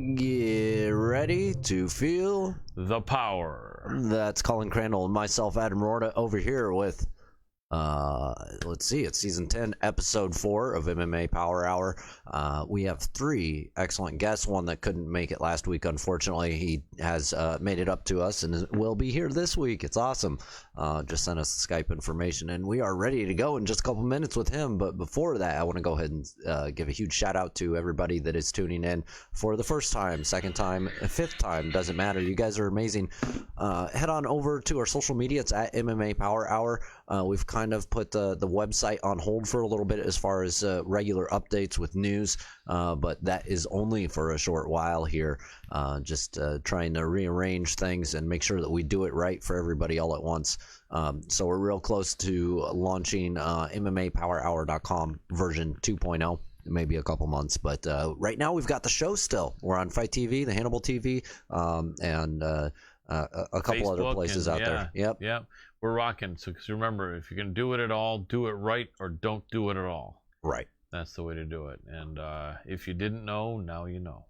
Get ready to feel the power. That's Colin, Crandall, and myself, Adam Roorda, over here with, let's see, it's Season 10, Episode 4 of MMA Power Hour. We have three excellent guests, one that couldn't make it last week, unfortunately. He has made it up to us and will be here this week. It's awesome. Just sent us Skype information, and we are ready to go in just a couple minutes with him. But before that, I want to go ahead and give a huge shout out to everybody that is tuning in for the first time, second time, fifth time, doesn't matter. You guys are amazing. Head on over to our social media. It's at MMA Power Hour. We've kind of put the website on hold for a little bit as far as regular updates with news, but that is only for a short while here. Just trying to rearrange things and make sure that we do it right for everybody all at once. So we're real close to launching MMAPowerHour.com version 2.0. Maybe a couple months, but right now we've got the show still. We're on Fight TV, the Hannibal TV, and a couple Facebook other places out there. Yep. We're rocking. So cause remember, if you can do it at all, do it right, or don't do it at all. Right. That's the way to do it. And if you didn't know, now you know.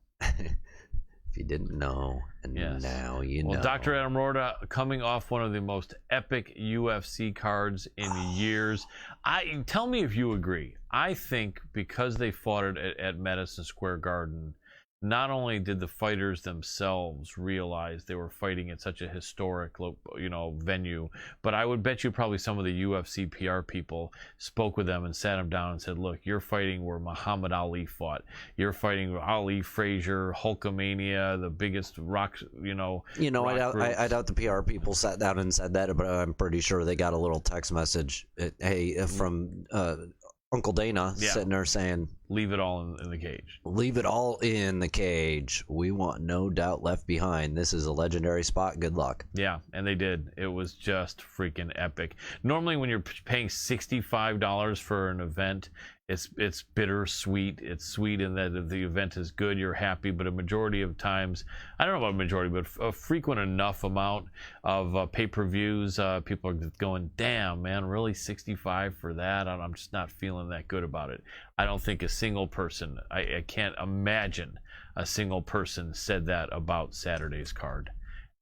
If you didn't know, and yes. Now you know. Well, Dr. Adam Roorda coming off one of the most epic UFC cards in years. Tell me if you agree. I think because they fought it at Madison Square Garden, not only did the fighters themselves realize they were fighting at such a historic, venue, but I would bet you probably some of the UFC PR people spoke with them and sat them down and said, "Look, you're fighting where Muhammad Ali fought. You're fighting Ali, Frazier, Hulkamania, the biggest rock, I doubt the PR people sat down and said that, but I'm pretty sure they got a little text message, from Uncle Dana sitting there saying, leave it all in the cage. Leave it all in the cage. We want no doubt left behind. This is a legendary spot. Good luck." Yeah, and they did. It was just freaking epic. Normally when you're paying $65 for an event, it's bittersweet. It's sweet in that if the event is good, you're happy, but a majority of times, I don't know about majority, but a frequent enough amount of pay-per-views, people are going, "Damn, man, really 65 for that?" I'm just not feeling that good about it. I don't think a single person, I can't imagine a single person said that about Saturday's card.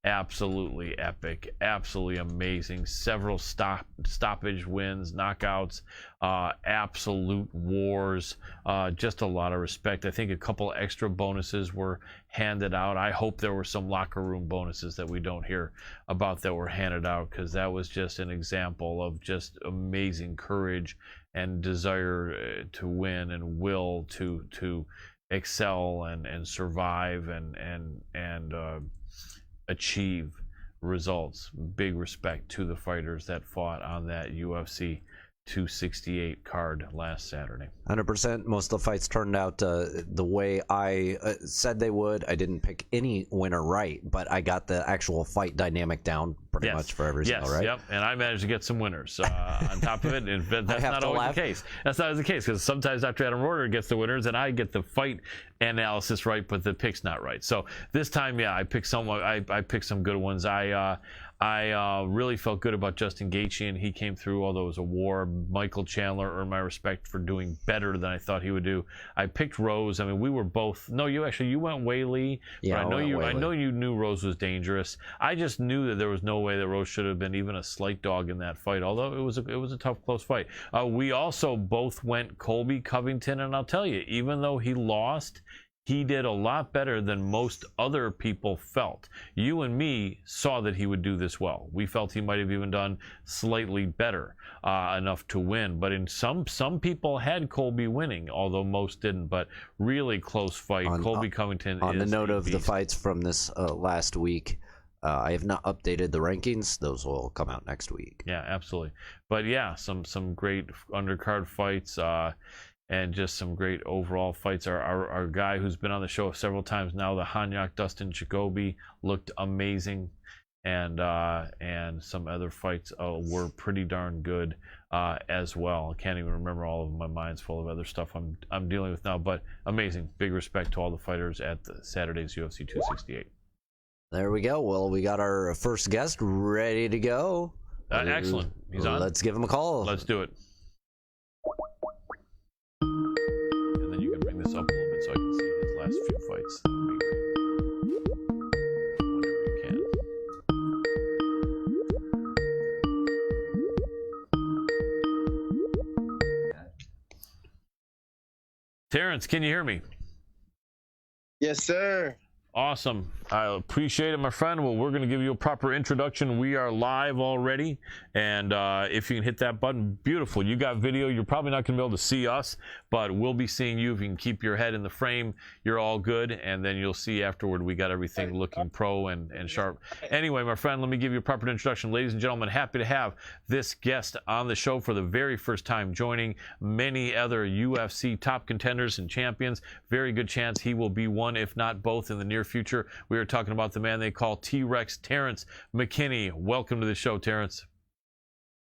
Absolutely epic, absolutely amazing. Several stoppage wins, knockouts, absolute wars, just a lot of respect. I think a couple extra bonuses were handed out. I hope there were some locker room bonuses that we don't hear about that were handed out, because that was just an example of just amazing courage and desire to win and will to excel and survive and achieve results. Big respect to the fighters that fought on that UFC 268 card last Saturday. 100%. Most of the fights turned out the way I said they would. I didn't pick any winner right, but I got the actual fight dynamic down pretty much for every single, right? Yep, and I managed to get some winners on top of it. And that's not always the case. That's not always the case, because sometimes Dr. Adam Roorda gets the winners and I get the fight analysis right, but the pick's not right. So this time, I picked some. I picked some good ones. I really felt good about Justin Gaethje, and he came through, although it was a war. Michael Chandler earned my respect for doing better than I thought he would do. I picked Rose. I mean, we were both. No, you went Weili. Yeah, but I know you knew Rose was dangerous. I just knew that there was no way that Rose should have been even a slight dog in that fight. Although it was a tough, close fight. We also both went Colby Covington, and I'll tell you, even though he lost, he did a lot better than most other people felt. You and me saw that he would do this well. We felt he might have even done slightly better, enough to win. But in some people had Colby winning, although most didn't. But really close fight. Colby Covington. On the note of the fights from this last week, I have not updated the rankings. Those will come out next week. Yeah, absolutely. But yeah, some great undercard fights. And just some great overall fights. Our guy who's been on the show several times now, the Hanyak Dustin Jacoby, looked amazing, and some other fights were pretty darn good as well. I can't even remember all of them. My mind's full of other stuff I'm dealing with now, but amazing. Big respect to all the fighters at Saturday's UFC 268. There we go. Well, we got our first guest ready to go. Excellent. He's on. Let's give him a call. Let's do it. And then you can bring this up a little bit so I can see his last few fights. That would be great. Terrance, can you hear me? Yes, sir. Awesome. I appreciate it, my friend. Well, we're going to give you a proper introduction. We are live already. And if you can hit that button, beautiful. You got video. You're probably not going to be able to see us, but we'll be seeing you. If you can keep your head in the frame, you're all good. And then you'll see afterward we got everything looking pro and sharp. Anyway, my friend, let me give you a proper introduction. Ladies and gentlemen, happy to have this guest on the show for the very first time, joining many other UFC top contenders and champions. Very good chance he will be one, if not both, in the near future. We are talking about the man they call T-Rex, Terrance McKinney. Welcome to the show, Terrance.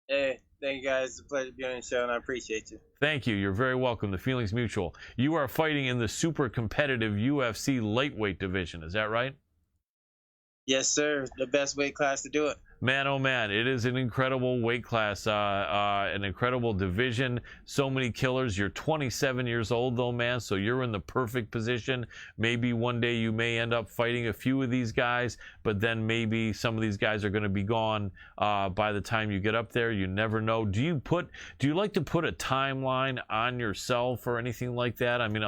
Hey, thank you guys. It's a pleasure to be on the show, and I appreciate you. Thank you. You're very welcome. The feeling's mutual. You are fighting in the super competitive UFC lightweight division. Is that right? Yes, sir. The best weight class to do it. Man, oh man, it is an incredible weight class, an incredible division. So many killers. You're 27 years old though, man, so you're in the perfect position. Maybe one day you may end up fighting a few of these guys, but then maybe some of these guys are going to be gone by the time you get up there. You never know. Do you like to put a timeline on yourself or anything like that? I mean,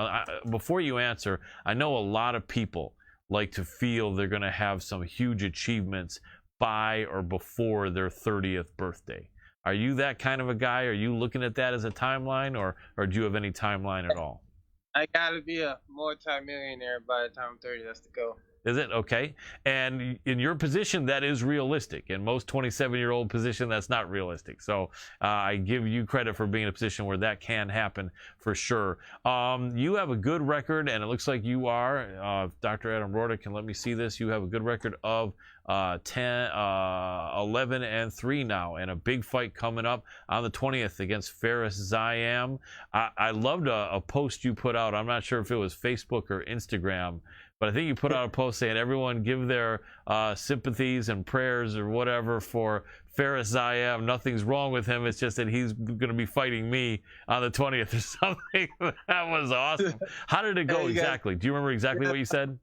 before you answer, I know a lot of people like to feel they're going to have some huge achievements by or before their 30th birthday. Are you that kind of a guy? Are you looking at that as a timeline, or do you have any timeline at all? I gotta be a multi-millionaire by the time I'm 30. That's the goal. Is it? Okay. And in your position, that is realistic. In most 27-year-old position, that's not realistic. So I give you credit for being in a position where that can happen for sure. You have a good record, and it looks like you are. Dr. Adam Roorda can let me see this. You have a good record of 11-3 now, and a big fight coming up on the 20th against Fares Ziam. I loved a post you put out. I'm not sure if it was Facebook or Instagram, but I think you put out a post saying everyone give their sympathies and prayers or whatever for Fares Ziam. Nothing's wrong with him. It's just that he's going to be fighting me on the 20th or something. That was awesome. How did it go exactly? Do you remember exactly what you said?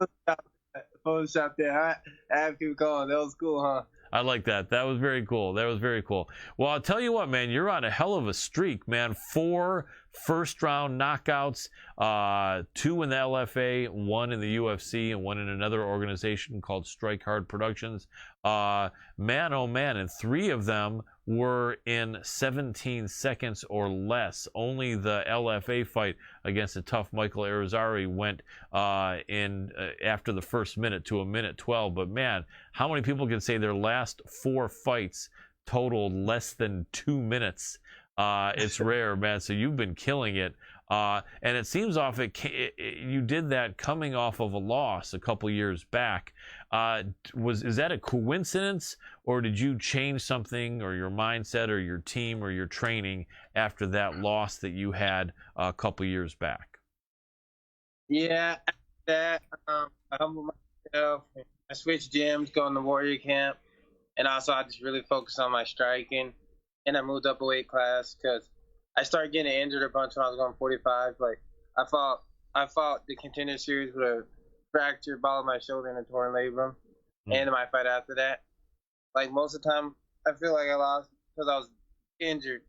Photoshop there. I have people calling. That was cool, huh? I like that. That was very cool. That was very cool. Well, I'll tell you what, man, you're on a hell of a streak, man. 4 first-round knockouts, 2 in the LFA, 1 in the UFC, and 1 in another organization called Strike Hard Productions. Man, oh man, and 3 of them were in 17 seconds or less. Only the LFA fight against the tough Michael Arizari went after the first minute to a minute 12. But man, how many people can say their last 4 fights totaled less than 2 minutes? It's rare, man. So you've been killing it. And it seems you did that coming off of a loss a couple years back. Is that a coincidence, or did you change something, or your mindset, or your team, or your training after that loss that you had a couple years back? Yeah, after that, I humbled myself. I switched gyms, going to Warrior Camp, and also I just really focused on my striking. And I moved up a weight class because I started getting injured a bunch when I was going 45. Like I fought the Contender Series with a fractured ball of my shoulder and a torn labrum, and my fight after that. Like most of the time, I feel like I lost because I was injured.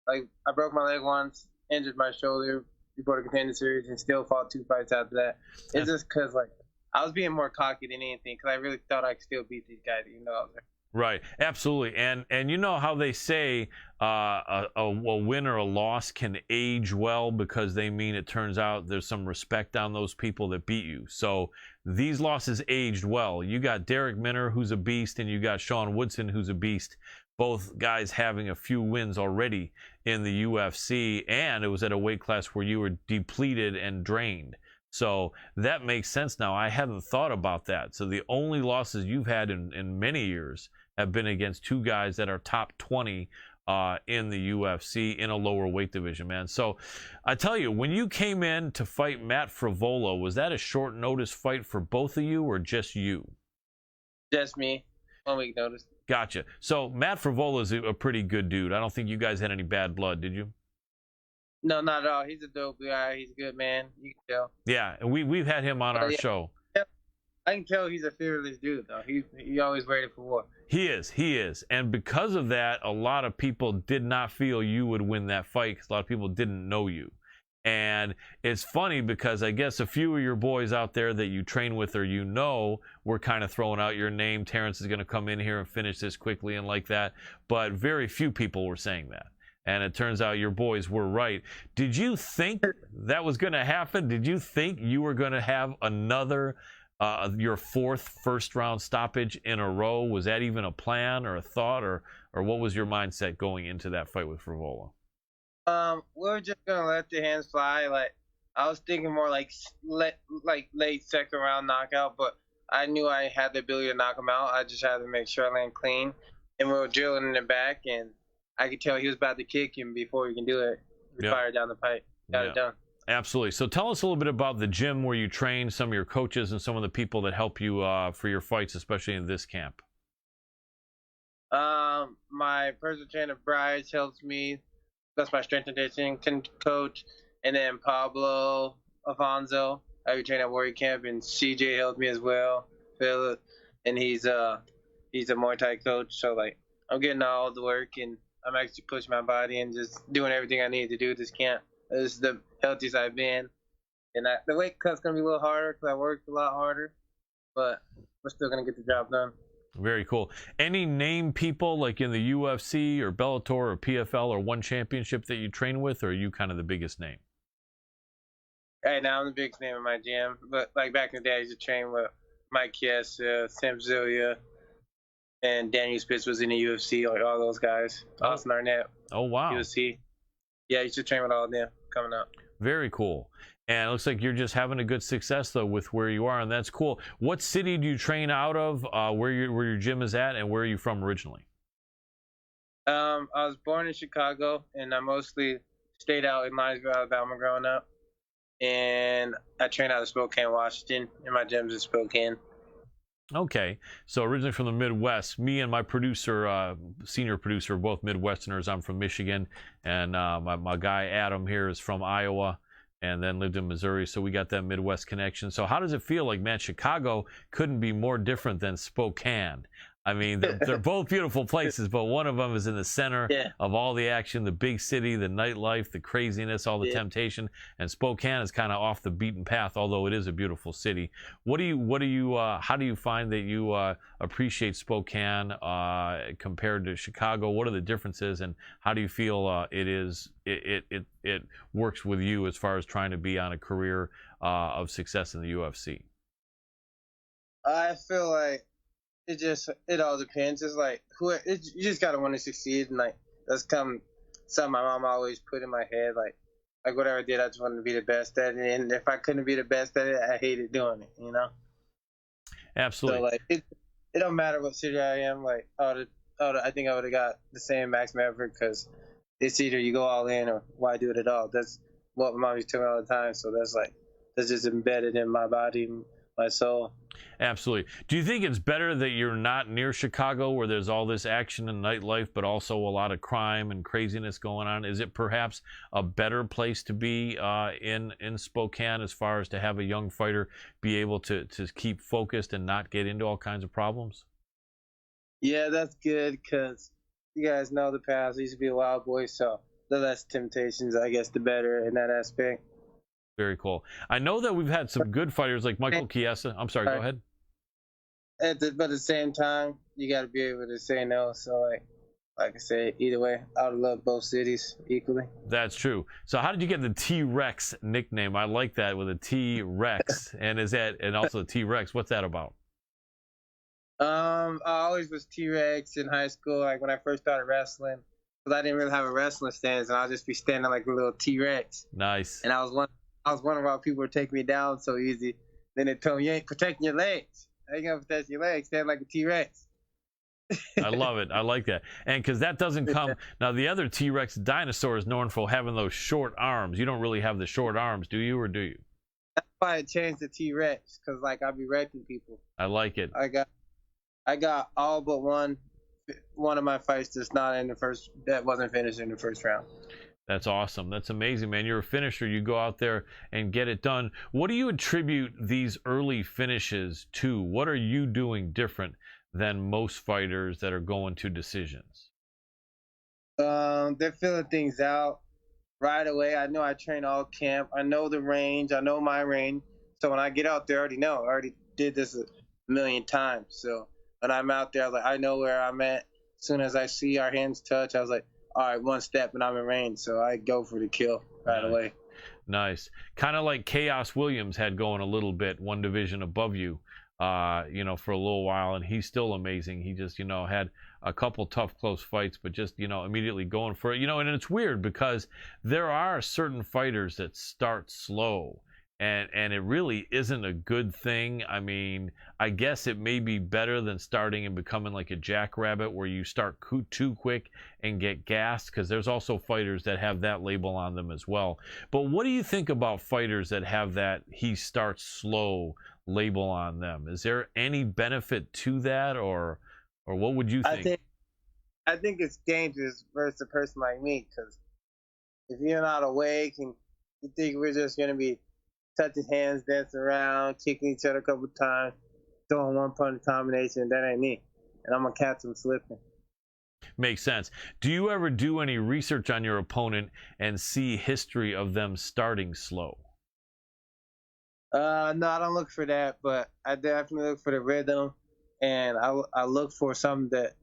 Like I broke my leg once, injured my shoulder before the Contender Series, and still fought 2 fights after that. It's just because like I was being more cocky than anything because I really thought I could still beat these guys, even though I was hurt. Right, absolutely, and you know how they say a win or a loss can age well because they mean it turns out there's some respect on those people that beat you. So these losses aged well. You got Derek Minner, who's a beast, and you got Sean Woodson, who's a beast. Both guys having a few wins already in the UFC, and it was at a weight class where you were depleted and drained. So that makes sense now. I hadn't thought about that. So the only losses you've had in many years have been against 2 guys that are top 20 in the UFC in a lower weight division, man. So I tell you, when you came in to fight Matt Frevola, was that a short notice fight for both of you or just you? Just me. 1 week notice. Gotcha. So Matt Frevola is a pretty good dude. I don't think you guys had any bad blood, did you? No, not at all. He's a dope guy. He's a good man. You can tell. Yeah, and we've had him on our show. I can tell he's a fearless dude, though. He always ready for war. He is. And because of that, a lot of people did not feel you would win that fight because a lot of people didn't know you. And it's funny because I guess a few of your boys out there that you train with or were kind of throwing out your name. Terrance is going to come in here and finish this quickly and like that. But very few people were saying that. And it turns out your boys were right. Did you think that was going to happen? Did you think you were going to have another, your fourth first-round stoppage in a row? Was that even a plan or a thought? Or what was your mindset going into that fight with Frevola? We were just gonna let the hands fly. Like, I was thinking more like late second round knockout, but I knew I had the ability to knock him out. I just had to make sure I land clean. And we were drilling in the back, and I could tell he was about to kick him before he can do it. We fired down the pipe, got it done. Absolutely. So tell us a little bit about the gym where you train, some of your coaches, and some of the people that help you for your fights, especially in this camp. My personal trainer Bryce helps me. That's my strength and conditioning coach, and then Pablo Afonso. I train at Warrior Camp, and CJ helped me as well. Philip, and he's a Muay Thai coach. So like, I'm getting all the work, and I'm actually pushing my body and just doing everything I need to do this camp. This is the healthiest I've been, and the weight cut's gonna be a little harder because I worked a lot harder, but we're still gonna get the job done. Very cool. Any name people like in the UFC or Bellator or PFL or One Championship that you train with, or are you kind of the biggest name? Right now, I'm the biggest name in my gym. But like back in the day, I used to train with Mike Chiesa, Sam Zilia, and Daniel Spitz was in the UFC, like all those guys. Austin Arnett. Oh, wow. UFC. Yeah, I used to train with all of them coming up. Very cool. And it looks like you're just having a good success, though, with where you are, and that's cool. What city do you train out of, where your gym is at, and where are you from originally? I was born in Chicago, and I mostly stayed out in Linesville, Alabama growing up. And I train out of Spokane, Washington, and my gym's in Spokane. Okay. So originally from the Midwest. Me and my producer, senior producer, are both Midwesterners. I'm from Michigan, and my guy Adam here is from Iowa, and then lived in Missouri, so we got that Midwest connection. So how does it feel? Like, man, Chicago couldn't be more different than Spokane. I mean, they're both beautiful places, but one of them is in the center of all the action, the big city, the nightlife, the craziness, all the temptation. And Spokane is kind of off the beaten path, although it is a beautiful city. How do you find that you appreciate Spokane compared to Chicago? What are the differences, and how do you feel it works with you as far as trying to be on a career of success in the UFC? I feel like it all depends. It's like you just gotta want to succeed, and like that's something my mom always put in my head. Like whatever I did, I just wanted to be the best at it, and if I couldn't be the best at it, I hated doing it. You know. Absolutely. So like it don't matter what city I am. Like I think I would have got the same Max Maverick, because it's either you go all in or why do it at all. That's what my mom used to tell me all the time. So that's just embedded in my body, my soul. Absolutely. Do you think it's better that you're not near Chicago, where there's all this action and nightlife, but also a lot of crime and craziness going on? Is it perhaps a better place to be in Spokane, as far as to have a young fighter be able to keep focused and not get into all kinds of problems? Yeah, that's good, because you guys know the past. I used to be a wild boy, so the less temptations, I guess, the better in that aspect. Very cool. I know that we've had some good fighters like Michael Chiesa. I'm sorry, go ahead. But at the same time, you got to be able to say no. So, like I said, either way, I would love both cities equally. That's true. So how did you get the T-Rex nickname? I like that, with a T-Rex. And also the T-Rex, what's that about? I always was T-Rex in high school, like when I first started wrestling, because I didn't really have a wrestling stance, and I'll just be standing like a little T-Rex. Nice. And I was wondering why people were taking me down so easy. Then they told me, you ain't protecting your legs. How you gonna protect your legs? Stand like a T-Rex. I love it. I like that. And because that doesn't come... Now, the other T-Rex dinosaur is known for having those short arms. You don't really have the short arms, do you, or do you? That's why I changed to T-Rex, because like I'll be wrecking people. I like it. I got all but one of my fights that wasn't finished in the first round. That's awesome. That's amazing, man. You're a finisher. You go out there and get it done. What do you attribute these early finishes to? What are you doing different than most fighters that are going to decisions? They're filling things out. right away. I know I train all camp. I know the range. I know my range. So when I get out there, I already know. I already did this a million times. So when I'm out there, I know where I'm at. As soon as I see our hands touch, I was like, all right, one step and I'm in range. So I go for the kill right away. Nice. Kind of like Chaos Williams had going a little bit, one division above you, for a little while, and he's still amazing. He just, had a couple tough, close fights, but just, immediately going for it. And it's weird because there are certain fighters that start slow. And it really isn't a good thing. I mean, I guess it may be better than starting and becoming like a jackrabbit where you start too quick and get gassed, because there's also fighters that have that label on them as well. But what do you think about fighters that have that he starts slow label on them? Is there any benefit to that, or what would you think? I think it's dangerous versus a person like me, because if you're not awake and you think we're just going to be touching hands, dancing around, kicking each other a couple times, throwing one punch combination, that ain't me. And I'm going to catch them slipping. Makes sense. Do you ever do any research on your opponent and see history of them starting slow? No, I don't look for that, but I definitely look for the rhythm, and I look for something that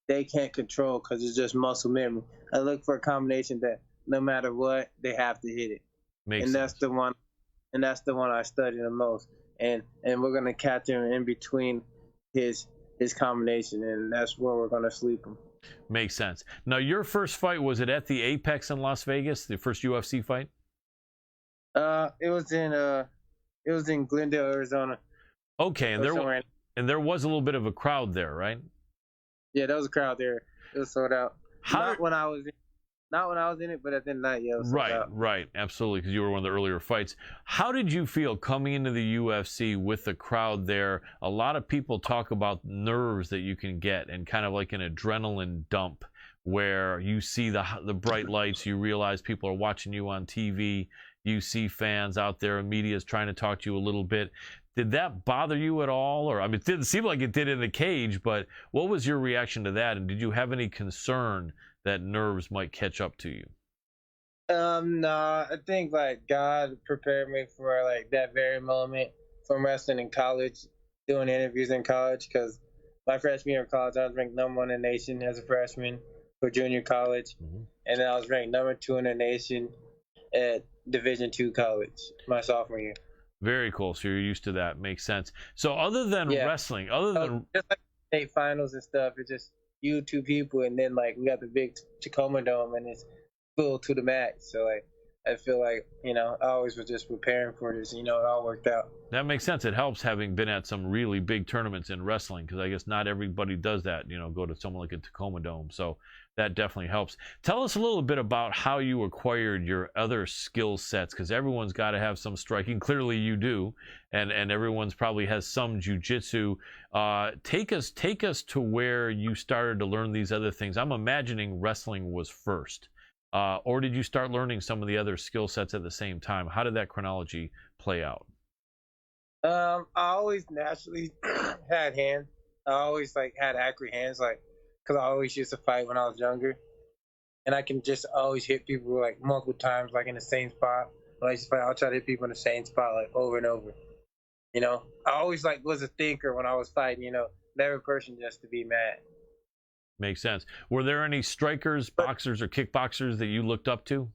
they can't control because it's just muscle memory. I look for a combination that no matter what, they have to hit it. Makes sense. That's the one I study the most. And we're gonna catch him in between his combination, and that's where we're gonna sleep him. Makes sense. Now, your first fight, was it at the Apex in Las Vegas? The first UFC fight? It was in Glendale, Arizona. Okay, and there was a little bit of a crowd there, right? Yeah, there was a crowd there. It was sold out. Not when I was in it, but at the night, yeah. It was sold out. Right, absolutely, because you were one of the earlier fights. How did you feel coming into the UFC with the crowd there? A lot of people talk about nerves that you can get and kind of like an adrenaline dump where you see the bright lights, you realize people are watching you on TV, you see fans out there, and media is trying to talk to you a little bit. Did that bother you at all? Or, I mean, it didn't seem like it did in the cage, but what was your reaction to that? And did you have any concern that nerves might catch up to you? No, I think God prepared me for that very moment from wrestling in college, doing interviews in college, because my freshman year of college, I was ranked #1 in the nation as a freshman for junior college, and then I was ranked #2 in the nation at Division II college my sophomore year. Very cool. So you're used to that. Makes sense. So other than wrestling, just like state finals and stuff, it's just you two people, and then we got the big Tacoma Dome, and it's full to the max. So I feel like I always was just preparing for this. It all worked out. That makes sense. It helps having been at some really big tournaments in wrestling, because I guess not everybody does that. Go to someone like a Tacoma Dome. So that definitely helps. Tell us a little bit about how you acquired your other skill sets, because everyone's got to have some striking. Clearly you do, and everyone's probably has some jiu-jitsu. Take us to where you started to learn these other things. I'm imagining wrestling was first, or did you start learning some of the other skill sets at the same time? How did that chronology play out? I always naturally had hands. I always had accurate hands, because I always used to fight when I was younger, and I can just always hit people multiple times, in the same spot. When I used to fight, I'll try to hit people in the same spot over and over. I always was a thinker when I was fighting. Never a person just to be mad. Makes sense. Were there any strikers, boxers, or kickboxers that you looked up to?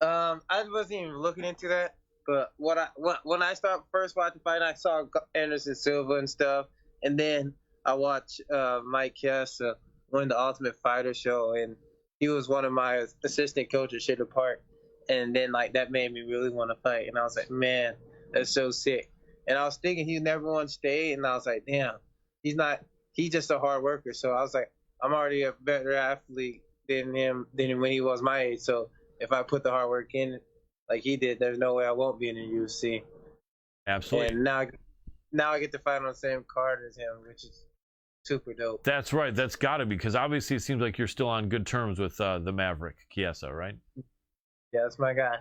I wasn't even looking into that, but when I started first watching fighting, I saw Anderson Silva and stuff, and then I watched Mike Kessa win the Ultimate Fighter show, and he was one of my assistant coaches, Shit Apart, and then that made me really want to fight, and I was like, man, that's so sick. And I was thinking he never won state, and I was like, damn, he's just a hard worker. So I was like, I'm already a better athlete than him than when he was my age. So if I put the hard work in like he did, there's no way I won't be in the UFC. Absolutely. And now I get to fight on the same card as him, which is super dope. That's right. That's got to be, because obviously it seems like you're still on good terms with the Maverick, Chiesa, right? Yeah, that's my guy.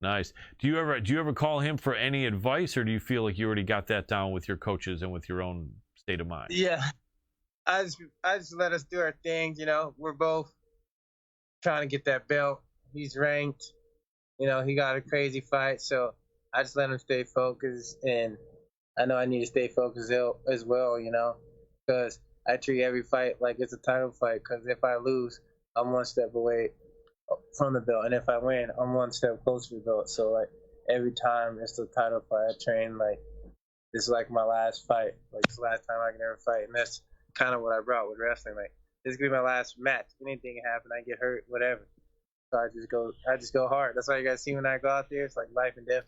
Nice. Do you ever call him for any advice, or do you feel like you already got that down with your coaches and with your own state of mind? Yeah, I just let us do our thing. We're both trying to get that belt. He's ranked. You know, he got a crazy fight, so I just let him stay focused, and I know I need to stay focused as well, you know, because I treat every fight like it's a title fight, because if I lose, I'm one step away from the belt, and if I win, I'm one step closer to the belt. So, like, every time it's the title fight, I train like this is like my last fight, like this last time I can ever fight, and that's kind of what I brought with wrestling. Like, this is gonna be my last match. Anything can happen, I get hurt, whatever. So I just go hard. That's why you guys see when I go out there, it's like life and death.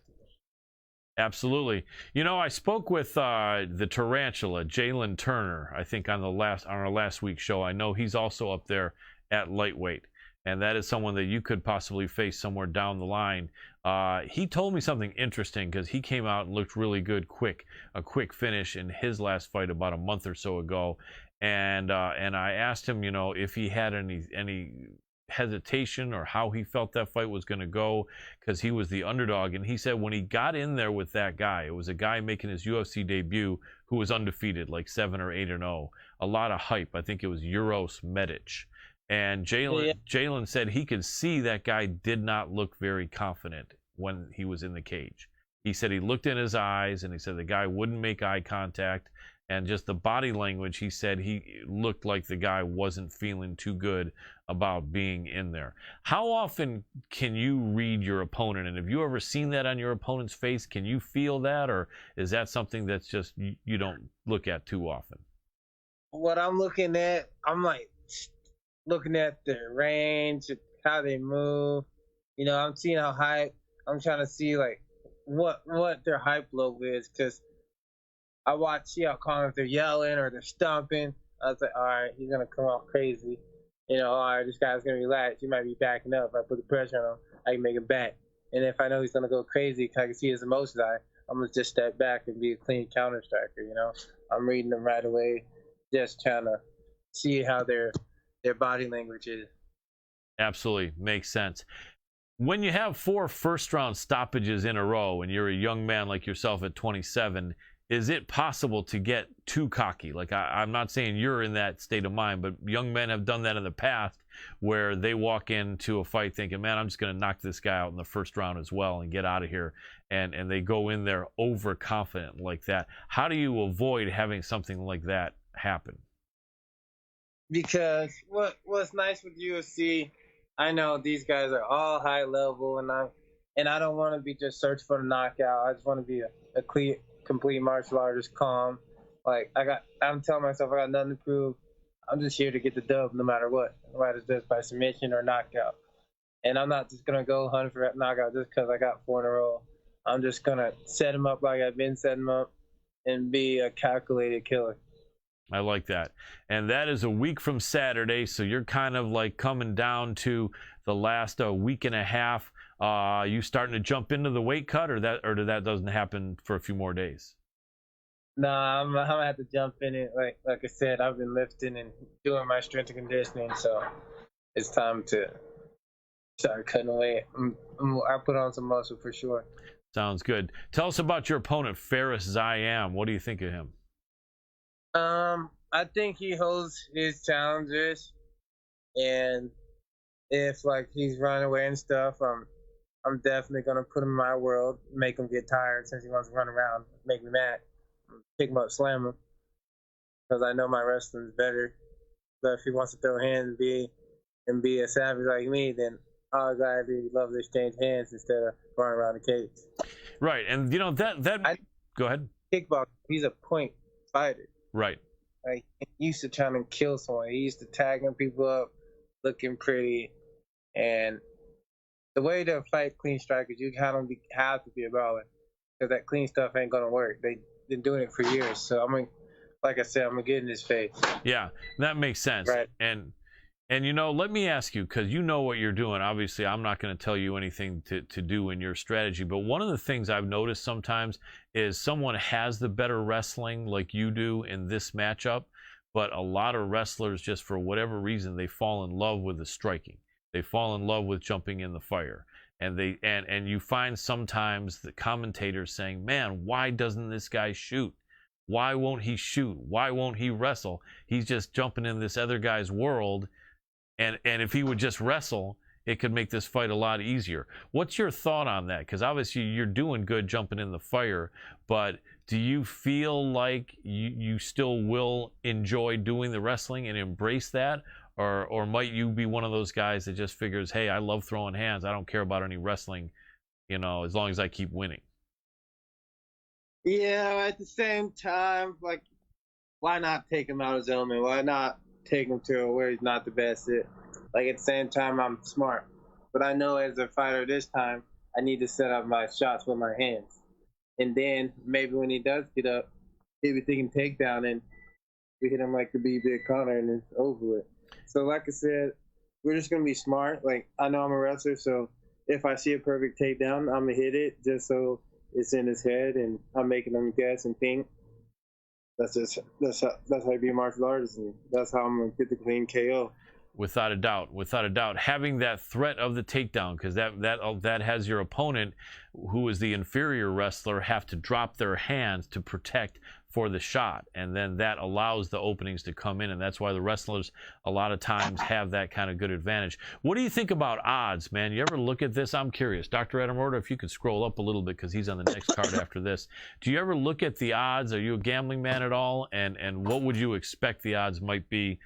Absolutely. You know, I spoke with the Tarantula, Jalen Turner, I think on our last week's show. I know he's also up there at lightweight, and that is someone that you could possibly face somewhere down the line. He told me something interesting because he came out and looked really good, a quick finish in his last fight about a month or so ago, and I asked him, you know, if he had any hesitation or how he felt that fight was going to go, because he was the underdog. And he said when he got in there with that guy, it was a guy making his UFC debut who was undefeated, like 7 or 8-0, a lot of hype. I think it was Uros Medic. And Jalen said he could see that guy did not look very confident when he was in the cage. He said he looked in his eyes, and he said the guy wouldn't make eye contact, and just the body language, he said he looked like the guy wasn't feeling too good about being in there. How often can you read your opponent? And have you ever seen that on your opponent's face? Can you feel that? Or is that something that's just you don't look at too often? What I'm looking at, I'm like looking at their range, how they move. You know, I'm seeing how high, I'm trying to see like what their hype level is, because I see how Colin, if they're yelling or they're stomping, I was like, all right, he's going to come off crazy. You know, all right, this guy's going to relax. He might be backing up. If I put the pressure on him, I can make him back. And if I know he's going to go crazy, because I can see his emotions, I'm going to just step back and be a clean counter striker, you know. I'm reading them right away, just trying to see how their body language is. Absolutely. Makes sense. When you have 4 first-round stoppages in a row and you're a young man like yourself at 27, is it possible to get too cocky? Like, I'm not saying you're in that state of mind, but young men have done that in the past where they walk into a fight thinking, man, I'm just going to knock this guy out in the first round as well and get out of here. And they go in there overconfident like that. How do you avoid having something like that happen? Because what's nice with UFC, I know these guys are all high level, and I don't want to be just searching for the knockout. I just want to be a clear, complete martial artist, calm. Like, I'm telling myself I got nothing to prove. I'm just here to get the dub no matter what, whether it's just by submission or knockout. And I'm not just gonna go hunting for that knockout just because I got 4 in a row. I'm just gonna set him up like I've been setting him up and be a calculated killer. I like that. And that is a week from Saturday, so you're kind of like coming down to the last week and a half. You starting to jump into the weight cut, or that doesn't happen for a few more days? Nah, I'm gonna have to jump in it. Like I said, I've been lifting and doing my strength and conditioning, so it's time to start cutting away. I put on some muscle for sure. Sounds good. Tell us about your opponent, Faris Zayam. What do you think of him? I think he holds his challenges, and if like he's running away and stuff, I'm definitely gonna put him in my world, make him get tired since he wants to run around, make me mad, pick him up, slam him, because I know my wrestling's better. But if he wants to throw hands and be a savage like me, then all guys really love to exchange hands instead of running around the cage. Right, and you know go ahead. Kickboxing, he's a point fighter. Right. Like, he used to trying to kill someone. He used to tagging people up, looking pretty, and the way to fight clean strikers, you kind of have to be a brawler, because that clean stuff ain't gonna work. They've been doing it for years. So like I said, I'm gonna get in his face. Yeah, that makes sense. Right. And you know, let me ask you, because you know what you're doing. Obviously, I'm not going to tell you anything to do in your strategy. But one of the things I've noticed sometimes is someone has the better wrestling like you do in this matchup, but a lot of wrestlers, just for whatever reason, they fall in love with the striking. They fall in love with jumping in the fire. And you find sometimes the commentators saying, man, why doesn't this guy shoot? Why won't he shoot? Why won't he wrestle? He's just jumping in this other guy's world. And if he would just wrestle, it could make this fight a lot easier. What's your thought on that? Because obviously you're doing good jumping in the fire, but do you feel like you still will enjoy doing the wrestling and embrace that? Or might you be one of those guys that just figures, hey, I love throwing hands. I don't care about any wrestling, you know, as long as I keep winning. Yeah, at the same time, like, why not take him out of his element? Why not take him to where he's not the best at? Like, at the same time, I'm smart. But I know as a fighter this time, I need to set up my shots with my hands. And then maybe when he does get up, maybe thinking takedown and we hit him like the Big Connor and it's over with. So like I said, we're just going to be smart. Like, I know I'm a wrestler, so if I see a perfect takedown, I'm going to hit it just so it's in his head and I'm making him guess and think. That's how you be a martial artist, and that's how I'm going to get the clean KO. Without a doubt, having that threat of the takedown, because that has your opponent, who is the inferior wrestler, have to drop their hands to protect for the shot, and then that allows the openings to come in, and that's why the wrestlers a lot of times have that kind of good advantage. What do you think about odds, man? You ever look at this? I'm curious. Dr. Adam Roorda, if you could scroll up a little bit, because he's on the next card after this. Do you ever look at the odds? Are you a gambling man at all? And what would you expect the odds might be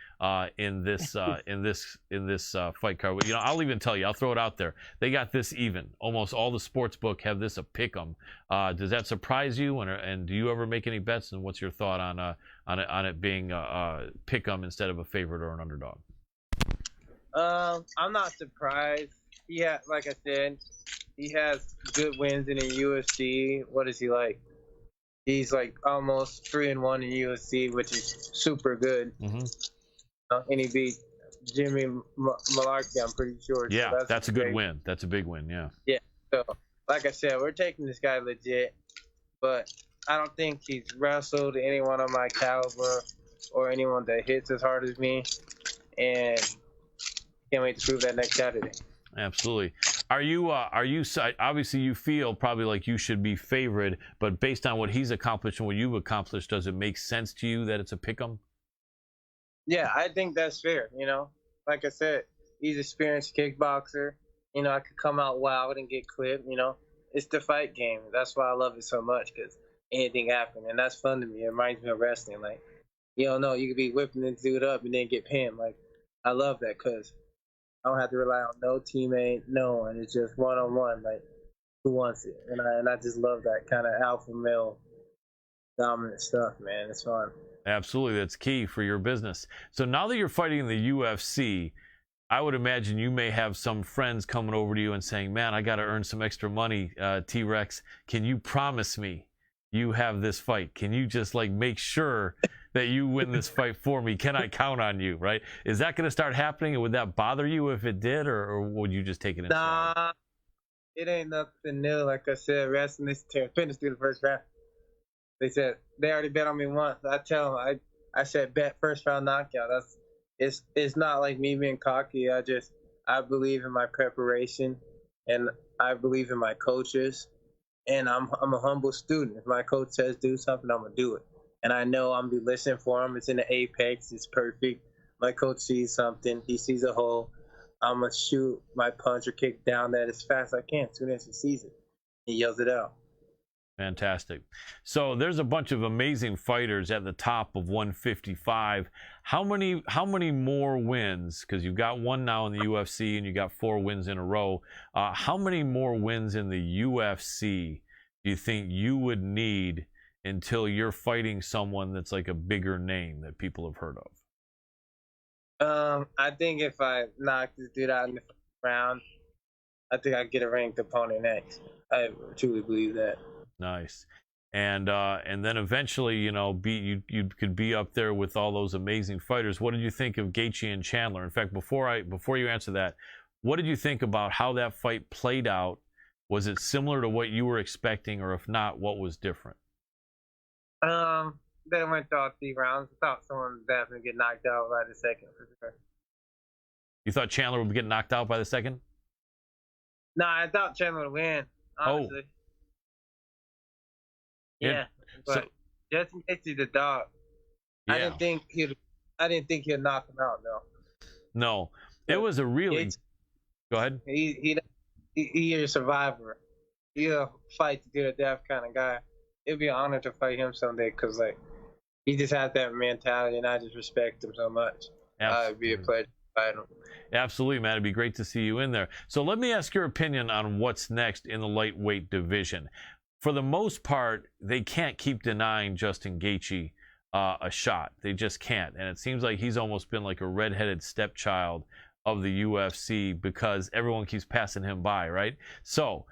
in this fight card? You know, I'll even tell you. I'll throw it out there. They got this even. Almost all the sports book have this a pick 'em. Does that surprise you? And do you ever make any bets? And what's your thought on it being a pick 'em instead of a favorite or an underdog? I'm not surprised. Like I said, he has good wins in the UFC. What is he like? He's like almost 3-1 in UFC, which is super good. Mm-hmm. And he beat Jimmy Malarkey, I'm pretty sure. Yeah, so that's a good win. That's a big win. Yeah. Yeah. So, like I said, we're taking this guy legit, but I don't think he's wrestled anyone on my caliber or anyone that hits as hard as me, and can't wait to prove that next Saturday. Absolutely. Are you obviously you feel probably like you should be favored, but based on what he's accomplished and what you've accomplished, does it make sense to you that it's a pick 'em? Yeah, I think that's fair. You know, like I said, he's an experienced kickboxer. You know, I could come out wild and get clipped. You know, it's the fight game. That's why I love it so much, because anything happen, and that's fun to me. It reminds me of wrestling. Like, you don't know, you could be whipping this dude up and then get pinned. Like, I love that because I don't have to rely on no teammate, no one. It's just one-on-one. Like, who wants it? And I just love that kind of alpha male dominant stuff, man. It's fun. Absolutely, that's key for your business. So now that you're fighting in the UFC, I would imagine you may have some friends coming over to you and saying, man, I got to earn some extra money, T-Rex. Can you promise me you have this fight? Can you just like make sure that you win this fight for me? Can I count on you, right? Is that going to start happening, and would that bother you if it did, or would you just take it in? Nah, it ain't nothing new. Like I said, wrestling is finished through the first round. They said they already bet on me once. I tell them, I said bet first round knockout. It's not like me being cocky. I believe in my preparation, and I believe in my coaches, and I'm a humble student. If my coach says do something, I'm gonna do it, and I know I'm gonna be listening for him. It's in the apex. It's perfect. My coach sees something. He sees a hole. I'm gonna shoot my punch or kick down that as fast as I can. As soon as he sees it, he yells it out. Fantastic. So there's a bunch of amazing fighters at the top of 155. How many more wins? Because you've got one now in the UFC and you got 4 wins in a row. How many more wins in the UFC do you think you would need until you're fighting someone that's like a bigger name that people have heard of? I think if I knock this dude out in the first round, I think I'd get a ranked opponent next. I truly believe that. Nice. And then eventually, you know, you could be up there with all those amazing fighters. What did you think of Gaethje and Chandler? In fact, before you answer that, what did you think about how that fight played out? Was it similar to what you were expecting, or if not, what was different? They went all 3 rounds. I thought someone would definitely get knocked out by the second for sure. You thought Chandler would get knocked out by the second? No, I thought Chandler would win, honestly. Oh. Yeah, but just in case he's a dog. Yeah. I didn't think he'd knock him out, though. No, it was a really Go ahead. He is a survivor. He's a fight to the death kind of guy. It'd be an honor to fight him someday because like he just has that mentality, and I just respect him so much. It'd be a pleasure to fight him. Absolutely, man. It'd be great to see you in there. So let me ask your opinion on what's next in the lightweight division. For the most part, they can't keep denying Justin Gaethje a shot. They just can't. And it seems like he's almost been like a redheaded stepchild of the UFC because everyone keeps passing him by, right? So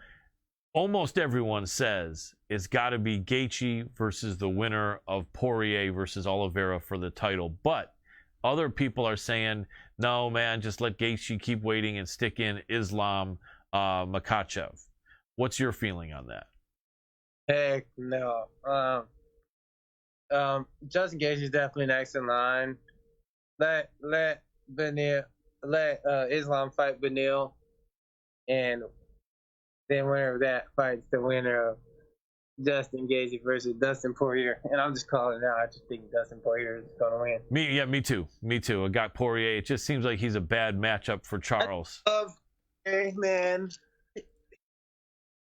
almost everyone says it's got to be Gaethje versus the winner of Poirier versus Oliveira for the title. But other people are saying, no, man, just let Gaethje keep waiting and stick in Islam Makhachev. What's your feeling on that? Heck no. Justin Gaethje is definitely next in line. Let Islam fight Beneil, and then winner of that fights the winner of Justin Gaethje versus Dustin Poirier. And I'm just calling it out. I just think Dustin Poirier is going to win. Me too. I got Poirier. It just seems like he's a bad matchup for Charles. Hey, man.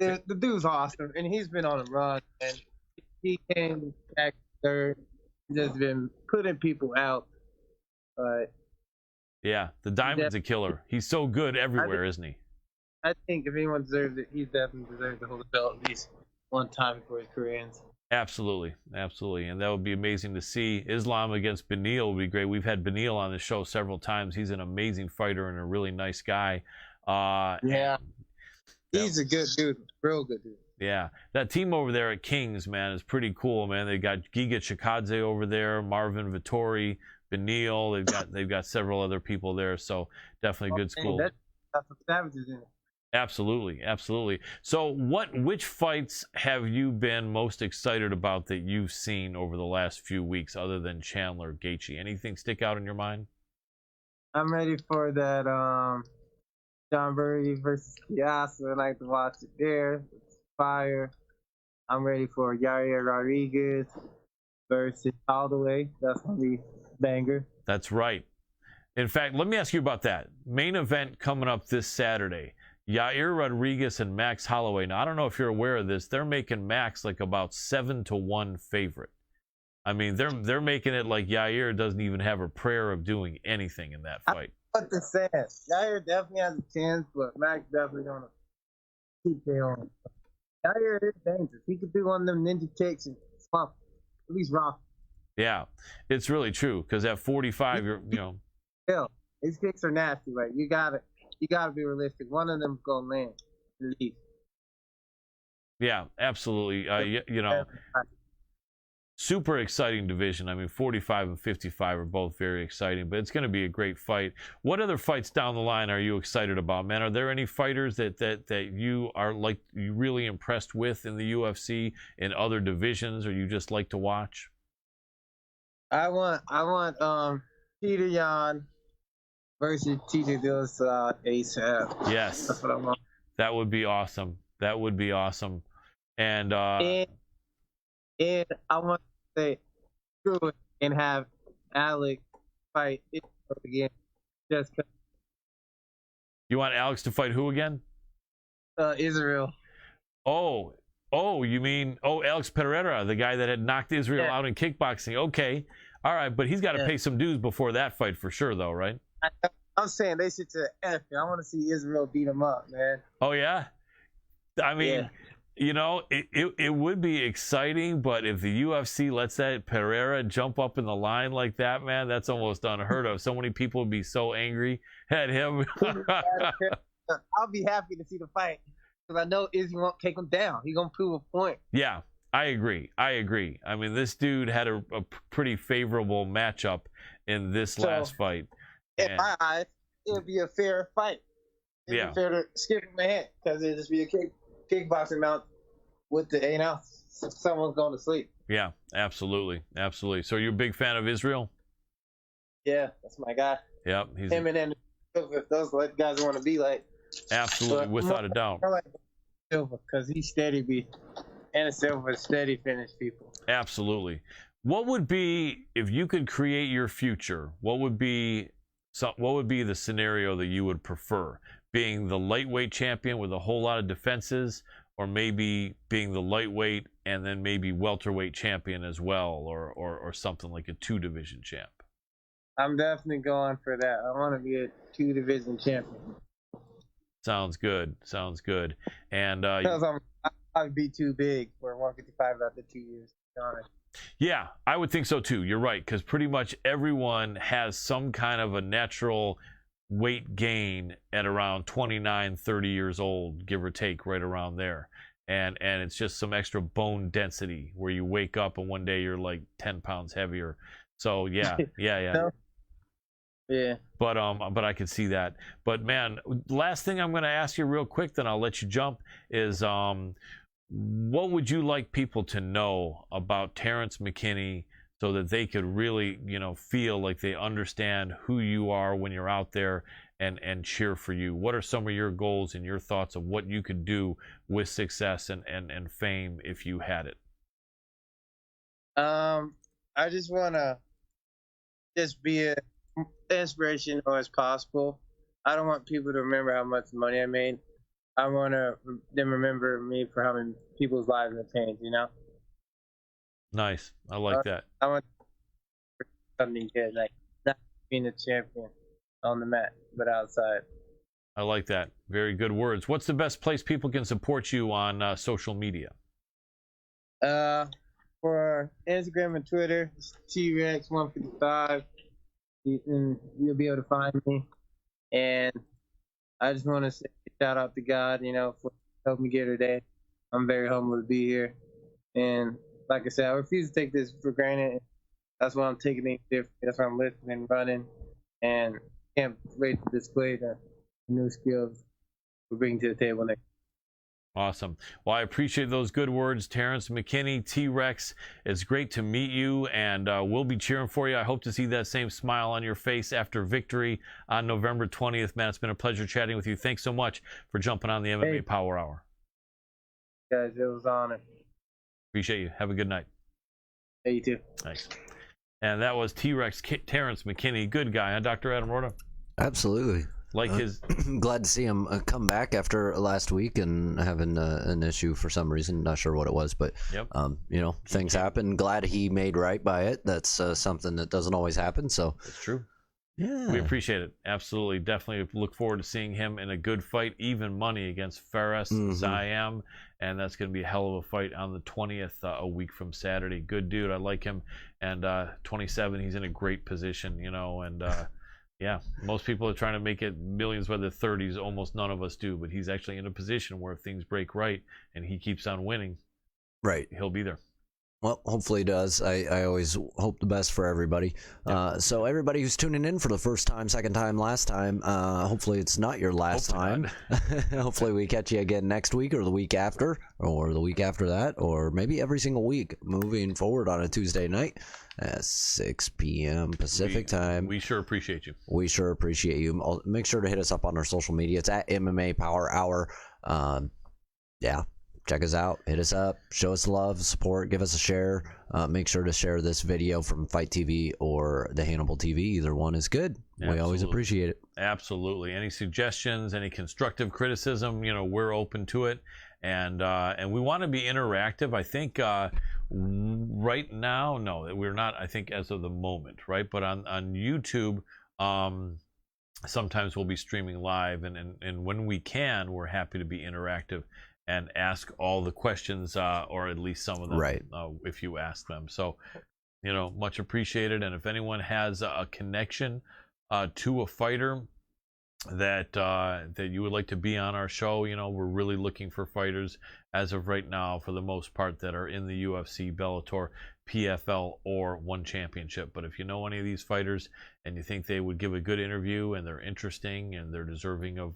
The dude's awesome, and he's been on a run, and he came back third. Just been putting people out. But yeah, the Diamond's a killer. He's so good everywhere, isn't he? I think if anyone deserves it, he definitely deserves to hold the belt at least one time before his career ends. Absolutely, and that would be amazing to see. Islam against Beneil would be great. We've had Beneil on the show several times. He's an amazing fighter and a really nice guy. Yeah. He's a good dude, real good dude. Yeah, that team over there at Kings, man, is pretty cool, man. They got Giga Chikadze over there, Marvin Vittori, Beneil. They've got several other people there, so definitely good school. That's some savages in it. Absolutely. So, which fights have you been most excited about that you've seen over the last few weeks, other than Chandler Gaethje? Anything stick out in your mind? I'm ready for that. John Burry versus Chiesa. I like to watch it there. It's fire. I'm ready for Yair Rodriguez versus Holloway. That's going to be banger. That's right. In fact, let me ask you about that. Main event coming up this Saturday. Yair Rodriguez and Max Holloway. Now, I don't know if you're aware of this. They're making Max like about 7-1 favorite. I mean, they're making it like Yair doesn't even have a prayer of doing anything in that fight. What the sense? Yair definitely has a chance, but Max definitely gonna keep going. Yair is dangerous. He could do one of them ninja kicks and slump. At least rock. Yeah, it's really true because at 45, Still, his kicks are nasty. Like you gotta be realistic. One of them's gonna land. At least. Yeah, absolutely. Super exciting division. I mean, 45 and 55 are both very exciting, but it's going to be a great fight. What other fights down the line are you excited about, man? Are there any fighters that you are you really impressed with in the UFC in other divisions, or you just like to watch? I want Peter Yan versus TJ Dillashaw ASAP. Yes, that's what I want. That would be awesome. And I want to say screw it and have Alex fight Israel again. Just you want Alex to fight who again? Israel. Oh, you mean Alex Pereira, the guy that had knocked Israel out in kickboxing. Okay, all right, but he's got to pay some dues before that fight for sure, though, right? I'm saying they should to F. I want to see Israel beat him up, man. Oh yeah, I mean. Yeah. It would be exciting, but if the UFC lets that Pereira jump up in the line like that, man, that's almost unheard of. So many people would be so angry at him. I'll be happy to see the fight because I know Izzy won't take him down. He's going to prove a point. Yeah, I agree. I mean, this dude had a pretty favorable matchup in this last fight. In my eyes, it would be a fair fight. It would be fair to skip him ahead because it would just be a kickboxing mount with the someone's going to sleep. Yeah, absolutely. So you're a big fan of Israel? Yeah, that's my guy. Yep, he's him and Anderson Silva. If those guys want to be like. Absolutely, without a doubt. I like Silva because he's steady. Anderson Silva steady finish people. Absolutely. What would be if you could create your future? What would be the scenario that you would prefer? being the lightweight champion with a whole lot of defenses, or maybe being the lightweight and then maybe welterweight champion as well, or something like a 2-division champ? I'm definitely going for that. I want to be a 2-division champion. Sounds good. Sounds good. And Because I'd be too big for 155 after 2 years, to be honest. yeah, I would think so too. You're right, because pretty much everyone has some kind of a natural weight gain at around 29, 30 years old, give or take, right around there. And it's just some extra bone density where you wake up and one day you're like 10 pounds heavier. So yeah. Yeah. But I can see that. But man, last thing I'm going to ask you real quick, then I'll let you jump, is what would you like people to know about Terrance McKinney so that they could really, feel like they understand who you are when you're out there and cheer for you? What are some of your goals and your thoughts of what you could do with success and fame if you had it? I just want to just be as inspirational as possible. I don't want people to remember how much money I made. I want them to remember me for how many people's lives have changed, Nice. I like that. I want something good, like not being a champion on the mat, but outside. I like that. Very good words. What's the best place people can support you on social media? For Instagram and Twitter, it's T-Rex155. You'll be able to find me. And I just want to say shout out to God, for helping me get her day. I'm very humbled to be here. And like I said, I refuse to take this for granted. That's why I'm taking it different. That's why I'm lifting and running. And can't wait to display the new skills we're bringing to the table next. Awesome. Well, I appreciate those good words, Terrance McKinney, T-Rex. It's great to meet you, and we'll be cheering for you. I hope to see that same smile on your face after victory on November 20th. Man, it's been a pleasure chatting with you. Thanks so much for jumping on the MMA Power Hour. Guys, it was an honor. Appreciate you. Have a good night. Hey, you too. Thanks. And that was T-Rex Terrance McKinney. Good guy, huh, Dr. Adam Roorda? Absolutely. Like his... Glad to see him come back after last week and having an issue for some reason. Not sure what it was, but yep. Things happen. Glad he made right by it. That's something that doesn't always happen. So it's true. Yeah, we appreciate it. Absolutely. Definitely look forward to seeing him in a good fight, even money against Fares Ziam, and that's going to be a hell of a fight on the 20th, a week from Saturday. Good dude. I like him. And 27, he's in a great position, and yeah, most people are trying to make it millions by the 30s. Almost none of us do, but he's actually in a position where if things break right and he keeps on winning, right, he'll be there. Well, hopefully he does. I always hope the best for everybody. So everybody who's tuning in for the first time, second time, last time, hopefully it's not your last time. Hopefully we catch you again next week or the week after or the week after that, or maybe every single week moving forward on a Tuesday night at 6 p.m. Pacific time. We sure appreciate you. We sure appreciate you. Make sure to hit us up on our social media. It's at MMA Power Hour. Check us out, hit us up, show us love, support, give us a share. Make sure to share this video from Fight TV or the Hannibal TV. Either one is good. Absolutely. We always appreciate it. Absolutely. Any suggestions, any constructive criticism, we're open to it. And we want to be interactive. I think right now, no, we're not, I think, as of the moment, right? But on YouTube, sometimes we'll be streaming live. And when we can, we're happy to be interactive and ask all the questions, or at least some of them, right, if you ask them. So, much appreciated. And if anyone has a connection to a fighter that you would like to be on our show, we're really looking for fighters as of right now, for the most part, that are in the UFC, Bellator, PFL, or One Championship. But if you know any of these fighters and you think they would give a good interview and they're interesting and they're deserving of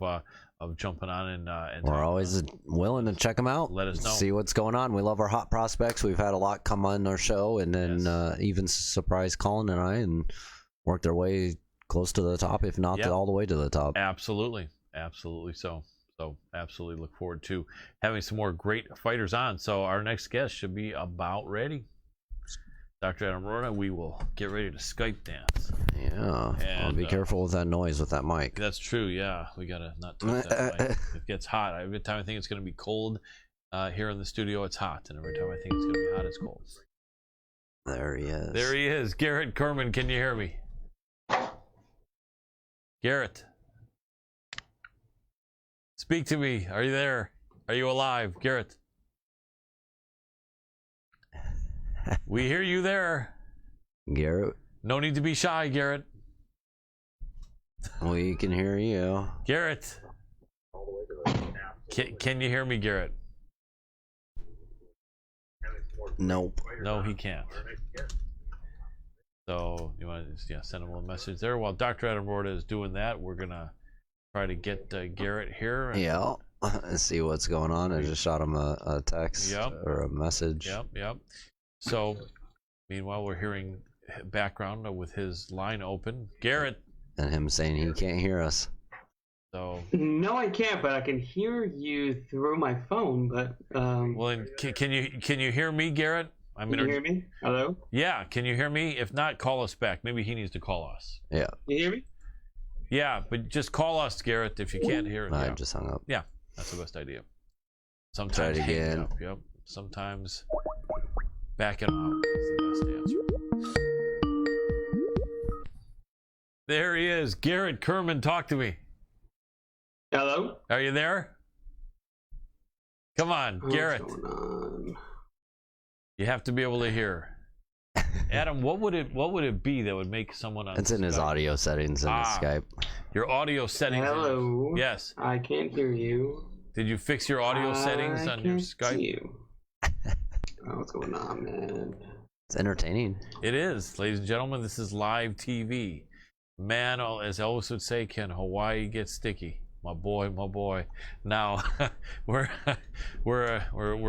jumping on and we're always willing to check them out. Let us know. See what's going on. We love our hot prospects. We've had a lot come on our show, and then even surprise Colin and I, and work their way close to the top, if not all the way to the top. Absolutely. So absolutely look forward to having some more great fighters on. So our next guest should be about ready. Dr. Adam Roorda, we will get ready to Skype dance. Yeah. And, Be careful with that noise with that mic. That's true, yeah. We gotta not touch that mic. It gets hot. Every time I think it's gonna be cold here in the studio, it's hot. And every time I think it's gonna be hot, it's cold. There he is. There he is. Garrett Kerman, can you hear me? Garrett. Speak to me. Are you there? Are you alive? Garrett. We hear you there. Garrett. No need to be shy, Garrett. We can hear you. Garrett. Can you hear me, Garrett? Nope. No, he can't. So you want to just, send him a message there. While Dr. Adam Roorda is doing that, we're going to try to get Garrett here. Yeah. Let's see what's going on. I just shot him a text or a message. Yep. So, meanwhile, we're hearing background with his line open. Garrett. And him saying he can't hear us. So. No, I can't, but I can hear you through my phone. But well, then, can you hear me, Garrett? Can you hear me? Hello. Yeah. Can you hear me? If not, call us back. Maybe he needs to call us. Yeah. Can you hear me? Yeah, but just call us, Garrett, if you can't hear it. I just hung up. Yeah, that's the best idea. Sometimes try it again. Up, yep. Sometimes backing off is the best answer. There he is. Garrett Kerman, talk to me. Hello. Are you there? Come on, Garrett. What's going on? You have to be able to hear. Adam, what would it be that would make someone on It's in Skype? his audio settings in his Skype. Your audio settings. Hello. Yes. I can't hear you. Did you fix your audio settings on your Skype? See you. What's going on, man? It's entertaining. It is, ladies and gentlemen. This is live TV. Man, as Elvis would say, can Hawaii get sticky? My boy. Now we're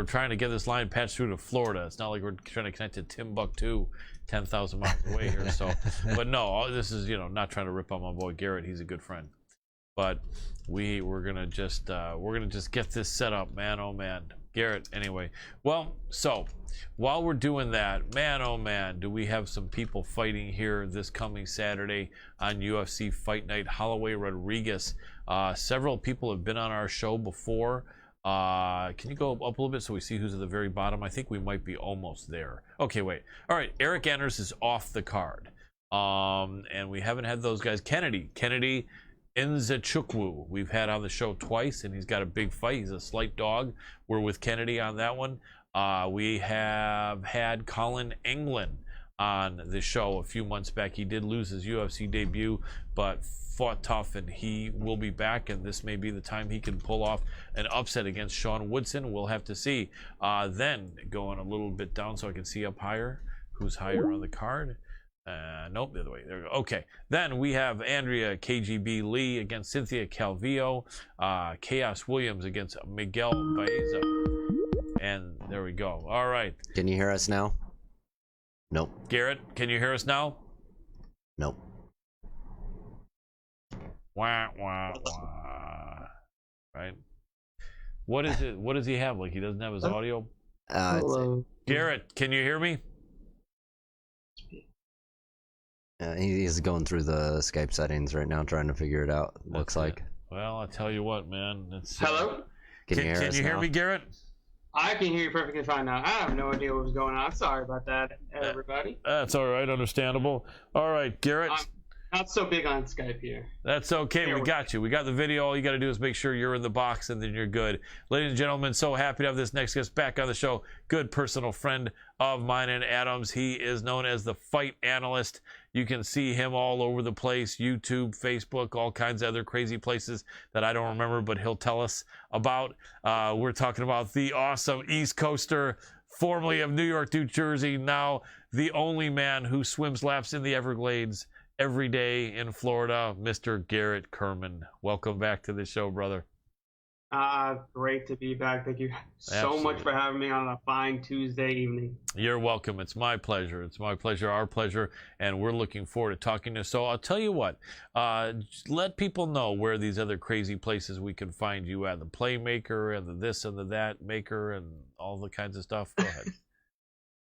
trying to get this line patched through to Florida. It's not like we're trying to connect to Timbuktu, 10,000 miles away here. So, but no, this is not trying to rip on my boy Garrett. He's a good friend. But we're gonna just get this set up, man. Oh man, Garrett. Anyway, well, so while we're doing that, man, oh man, do we have some people fighting here this coming Saturday on UFC Fight Night? Holloway Rodriguez. Several people have been on our show before. Can you go up a little bit so we see who's at the very bottom? I think we might be almost there. Okay, wait. All right, Eric Anders is off the card. And we haven't had those guys. Kennedy Nzechukwu we've had on the show twice, and he's got a big fight. He's a slight dog. We're with Kennedy on that one. We have had Colin England on the show a few months back. He did lose his UFC debut, but fought tough, and he will be back, and this may be the time he can pull off an upset against Sean Woodson. We'll have to see. Then going a little bit down so I can see up higher who's higher on the card. Nope, the other way. There we go. Okay. Then we have Andrea KGB Lee against Cynthia Calvillo. Chaos Williams against Miguel Baeza. And there we go. All right. Can you hear us now? Nope. Garrett, can you hear us now? Nope. Wah, wah, wah. Right? What is it? What does he have? Like he doesn't have his audio? Hello. Garrett, can you hear me? He's going through the Skype settings right now, trying to figure it out. Looks like. Well, I'll tell you what, man. It's, Hello. Can you hear me, Garrett? I can hear you perfectly fine now. I have no idea what was going on. Sorry about that, everybody. That's all right. Understandable. All right, Garrett. I'm not so big on Skype here. That's okay. We got you. We got the video. All you got to do is make sure you're in the box, and then you're good. Ladies and gentlemen, so happy to have this next guest back on the show. Good personal friend of mine and Adam's. He is known as the Fight Analyst. You can see him all over the place, YouTube, Facebook, all kinds of other crazy places that I don't remember, but he'll tell us about. We're talking about the awesome East Coaster, formerly of New York, New Jersey, now the only man who swims laps in the Everglades every day in Florida, Mr. Garrett Kerman. Welcome back to the show, brother. Great to be back. Thank you so Absolutely. much for having me on a fine Tuesday evening. You're welcome. It's my pleasure. It's my pleasure, our pleasure, and we're looking forward to talking to you. So I'll tell you what, let people know where these other crazy places we can find you at, the Playmaker and the this and the that maker and all the kinds of stuff. Go ahead.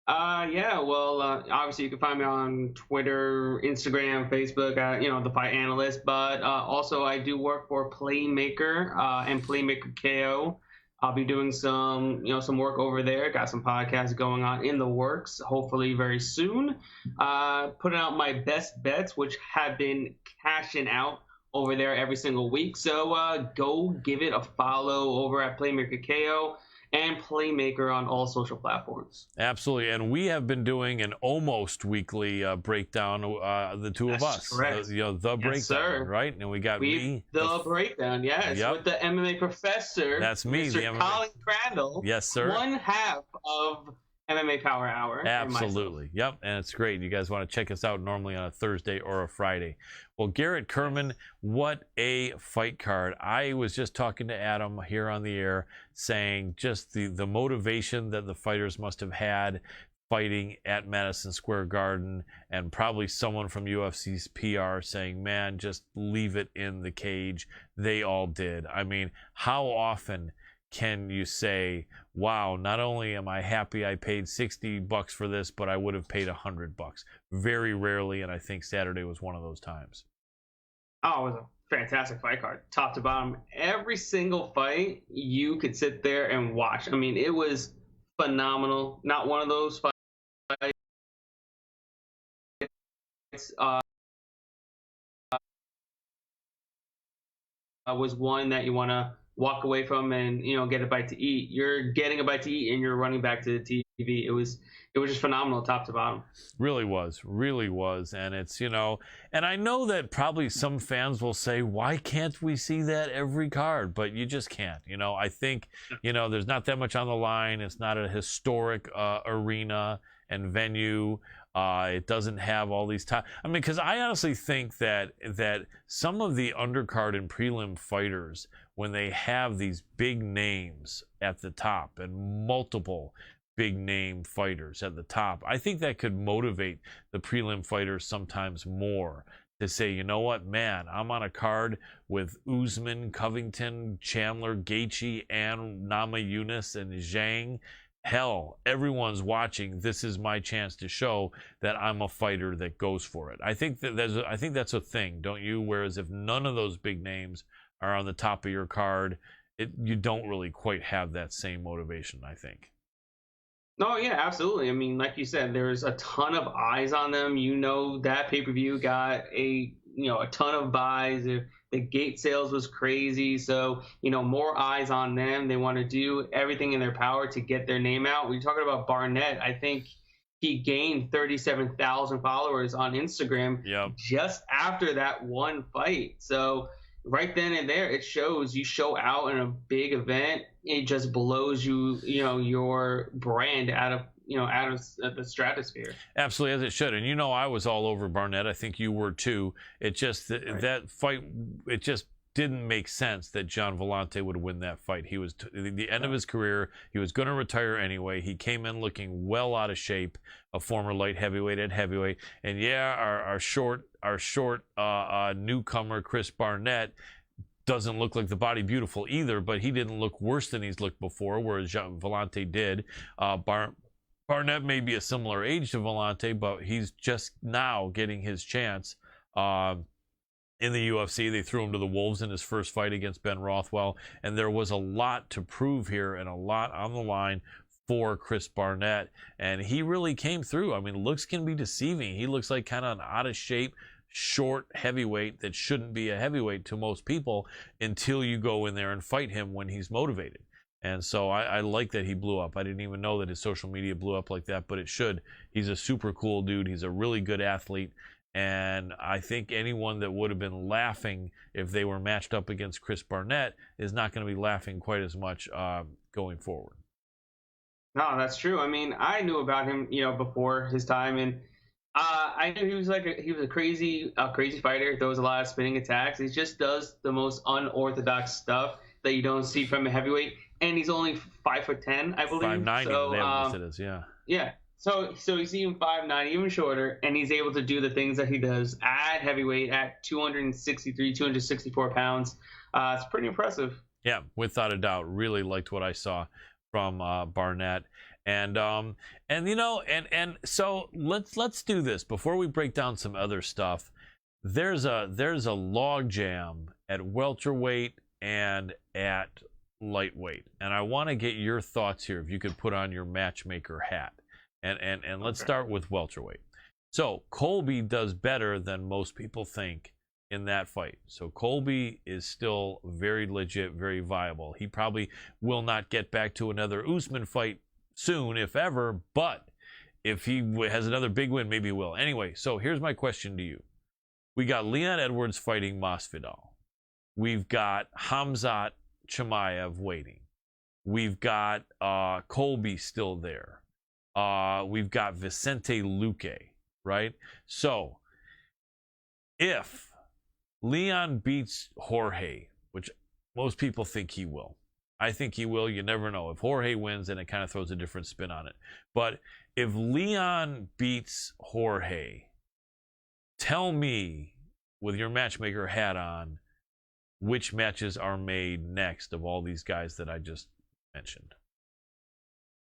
Yeah, well, obviously you can find me on Twitter, Instagram, Facebook, the Fight Analyst, but also I do work for Playmaker and Playmaker KO. I'll be doing some work over there. Got some podcasts going on in the works, hopefully very soon. Putting out my best bets, which have been cashing out over there every single week. So go give it a follow over at Playmaker KO and Playmaker on all social platforms. Absolutely, and we have been doing an almost weekly breakdown. The two of That's us, correct. the Yes, breakdown, sir. right? And we got me, The breakdown, yes, Yep. with the MMA professor. That's me, Mr. the MMA. Colin Crandall. Yes, sir. One half of MMA Power Hour. Absolutely. Yep. And it's great. You guys want to check us out normally on a Thursday or a Friday. Well, Garrett Kerman, what a fight card. I was just talking to Adam here on the air saying just the motivation that the fighters must have had fighting at Madison Square Garden, and probably someone from UFC's PR saying, man, just leave it in the cage. They all did. I mean, how often can you say, wow, not only am I happy I paid $60 for this, but I would have paid $100? Very rarely, and I think Saturday was one of those times. Oh, it was a fantastic fight card, top to bottom. Every single fight you could sit there and watch. I mean, it was phenomenal. Not one of those fights was one that you want to walk away from and get a bite to eat. You're getting a bite to eat and you're running back to the TV. It was just phenomenal, top to bottom. Really was. And it's, and I know that probably some fans will say, why can't we see that every card? But you just can't. I think there's not that much on the line. It's not a historic arena and venue. It doesn't have all these time. I mean, because I honestly think that some of the undercard and prelim fighters, when they have these big names at the top and multiple big name fighters at the top, I think that could motivate the prelim fighters sometimes more to say, you know what, man, I'm on a card with Usman, Covington, Chandler, Gaethje, and Namajunas and Zhang. Hell, everyone's watching. This is my chance to show that I'm a fighter that goes for it. I think that's a thing, don't you? Whereas if none of those big names are on the top of your card, you don't really quite have that same motivation, I think. No, yeah, absolutely. I mean, like you said, there's a ton of eyes on them. That pay-per-view got a ton of buys. The gate sales was crazy. So, more eyes on them. They want to do everything in their power to get their name out. We're talking about Barnett. I think he gained 37,000 followers on Instagram just after that one fight. So right then and there, it shows you show out in a big event. It just blows your brand out of the stratosphere. Absolutely, as it should. And I was all over Barnett. I think you were too. It just that fight, it just didn't make sense that John Vellante would win that fight. He was the end of his career. He was going to retire anyway. He came in looking well out of shape, a former light heavyweight at heavyweight. And yeah, our short newcomer Chris Barnett doesn't look like the body beautiful either, but he didn't look worse than he's looked before, whereas John Vellante did. Barnett may be a similar age to Vellante, but he's just now getting his chance in the UFC. They threw him to the Wolves in his first fight against Ben Rothwell, and there was a lot to prove here and a lot on the line for Chris Barnett, and he really came through. I mean, looks can be deceiving. He looks like kind of an out of shape, short heavyweight that shouldn't be a heavyweight to most people until you go in there and fight him when he's motivated. And so I like that he blew up. I didn't even know that his social media blew up like that, but it should. He's a super cool dude. He's a really good athlete. And I think anyone that would have been laughing if they were matched up against Chris Barnett is not going to be laughing quite as much going forward. No, that's true. I mean, I knew about him, before his time, and I knew he was a crazy fighter. Throws a lot of spinning attacks. He just does the most unorthodox stuff that you don't see from a heavyweight. And he's only 5'10", I believe. 5'9", so, it is, yeah. Yeah. So he's even 5'9", even shorter, and he's able to do the things that he does at heavyweight at 263, 264 pounds. It's pretty impressive. Yeah, without a doubt. Really liked what I saw from Barnett. And you know, and so let's do this before we break down some other stuff. There's a log jam at welterweight and at lightweight, and I want to get your thoughts here. If you could put on your matchmaker hat, and let's start with welterweight. So Colby does better than most people think in that fight. So Colby is still very legit, very viable. He probably will not get back to another Usman fight soon, if ever, but if he has another big win, maybe he will. Anyway, so here's my question to you. We got Leon Edwards fighting Masvidal. We've got Khamzat Chimaev waiting. We've got Colby still there. We've got Vicente Luque, right? So if Leon beats Jorge, which most people think he will. I think he will. You never know. If Jorge wins, then it kind of throws a different spin on it. But if Leon beats Jorge, tell me, with your matchmaker hat on, which matches are made next of all these guys that I just mentioned.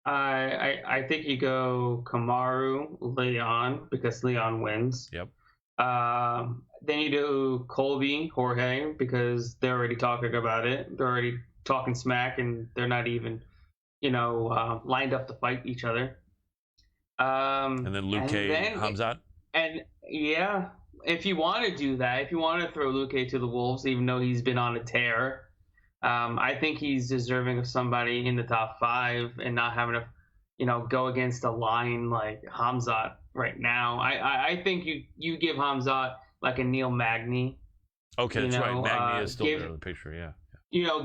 I think you go Kamaru, Leon, because Leon wins. Yep. Then you do Colby, Jorge, because they're already talking about it. They're already talking smack, and they're not even, lined up to fight each other. And then Luque, Khamzat. And yeah, if you want to do that, if you want to throw Luque to the wolves, even though he's been on a tear, I think he's deserving of somebody in the top 5 and not having to, go against a line like Khamzat right now. I think you give Khamzat like a Neil Magny. Okay, that's right. Magny is still there in the picture, yeah.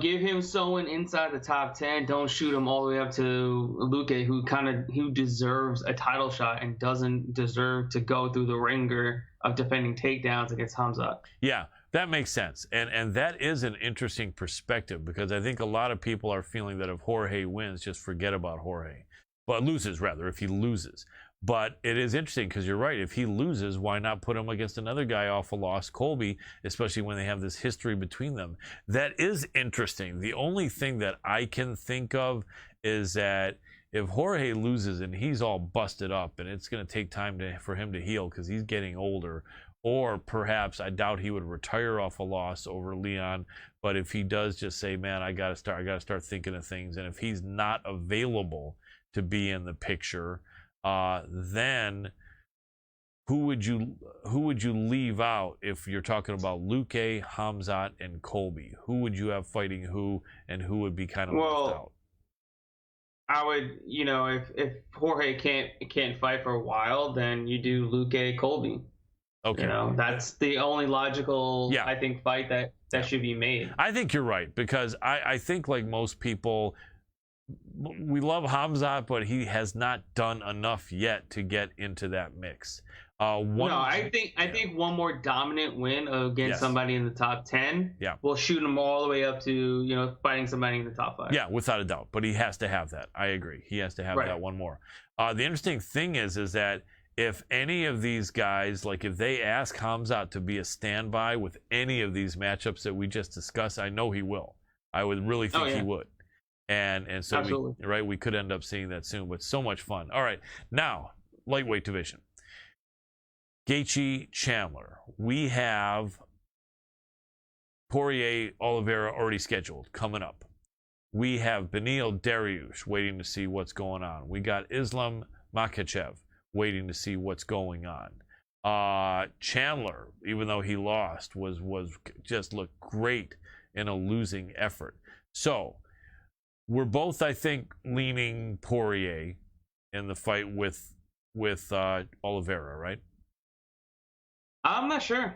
Give him someone inside the top 10. Don't shoot him all the way up to Luque, who deserves a title shot and doesn't deserve to go through the ringer of defending takedowns against Khamzat. Yeah, that makes sense. And that is an interesting perspective, because I think a lot of people are feeling that if Jorge wins, just forget about Jorge. But loses, rather, if he loses. But it is interesting, because you're right. If he loses, why not put him against another guy off a loss, Colby, especially when they have this history between them? That is interesting. The only thing that I can think of is that if Jorge loses and he's all busted up and it's going to take time for him to heal because he's getting older, or perhaps I doubt he would retire off a loss over Leon, but if he does just say, man, I got to start thinking of things, and if he's not available to be in the picture, then who would you leave out if you're talking about Luque, Khamzat, and Colby? Who would you have fighting who, and who would be kind of left out? I would, if Jorge can't fight for a while, then you do Luque, Colby. Okay. That's the only logical, I think, fight that should be made. I think you're right, because I think, like most people, we love Khamzat, but he has not done enough yet to get into that mix. I think one more dominant win against somebody in the top 10 will shoot him all the way up to fighting somebody in the top 5. Yeah, without a doubt. But he has to have that. I agree. He has to have that one more. The interesting thing is that if any of these guys, like if they ask Khamzat to be a standby with any of these matchups that we just discussed, I know he will. I would really think he would. And so we could end up seeing that soon, but so much fun. All right, now lightweight division. Gaethje, Chandler. We have Poirier, Oliveira already scheduled, coming up. We have Beneil Dariush waiting to see what's going on. We got Islam Makhachev waiting to see what's going on. Chandler, even though he lost, was just looked great in a losing effort. So we're both, I think, leaning Poirier in the fight with Oliveira, right? I'm not sure.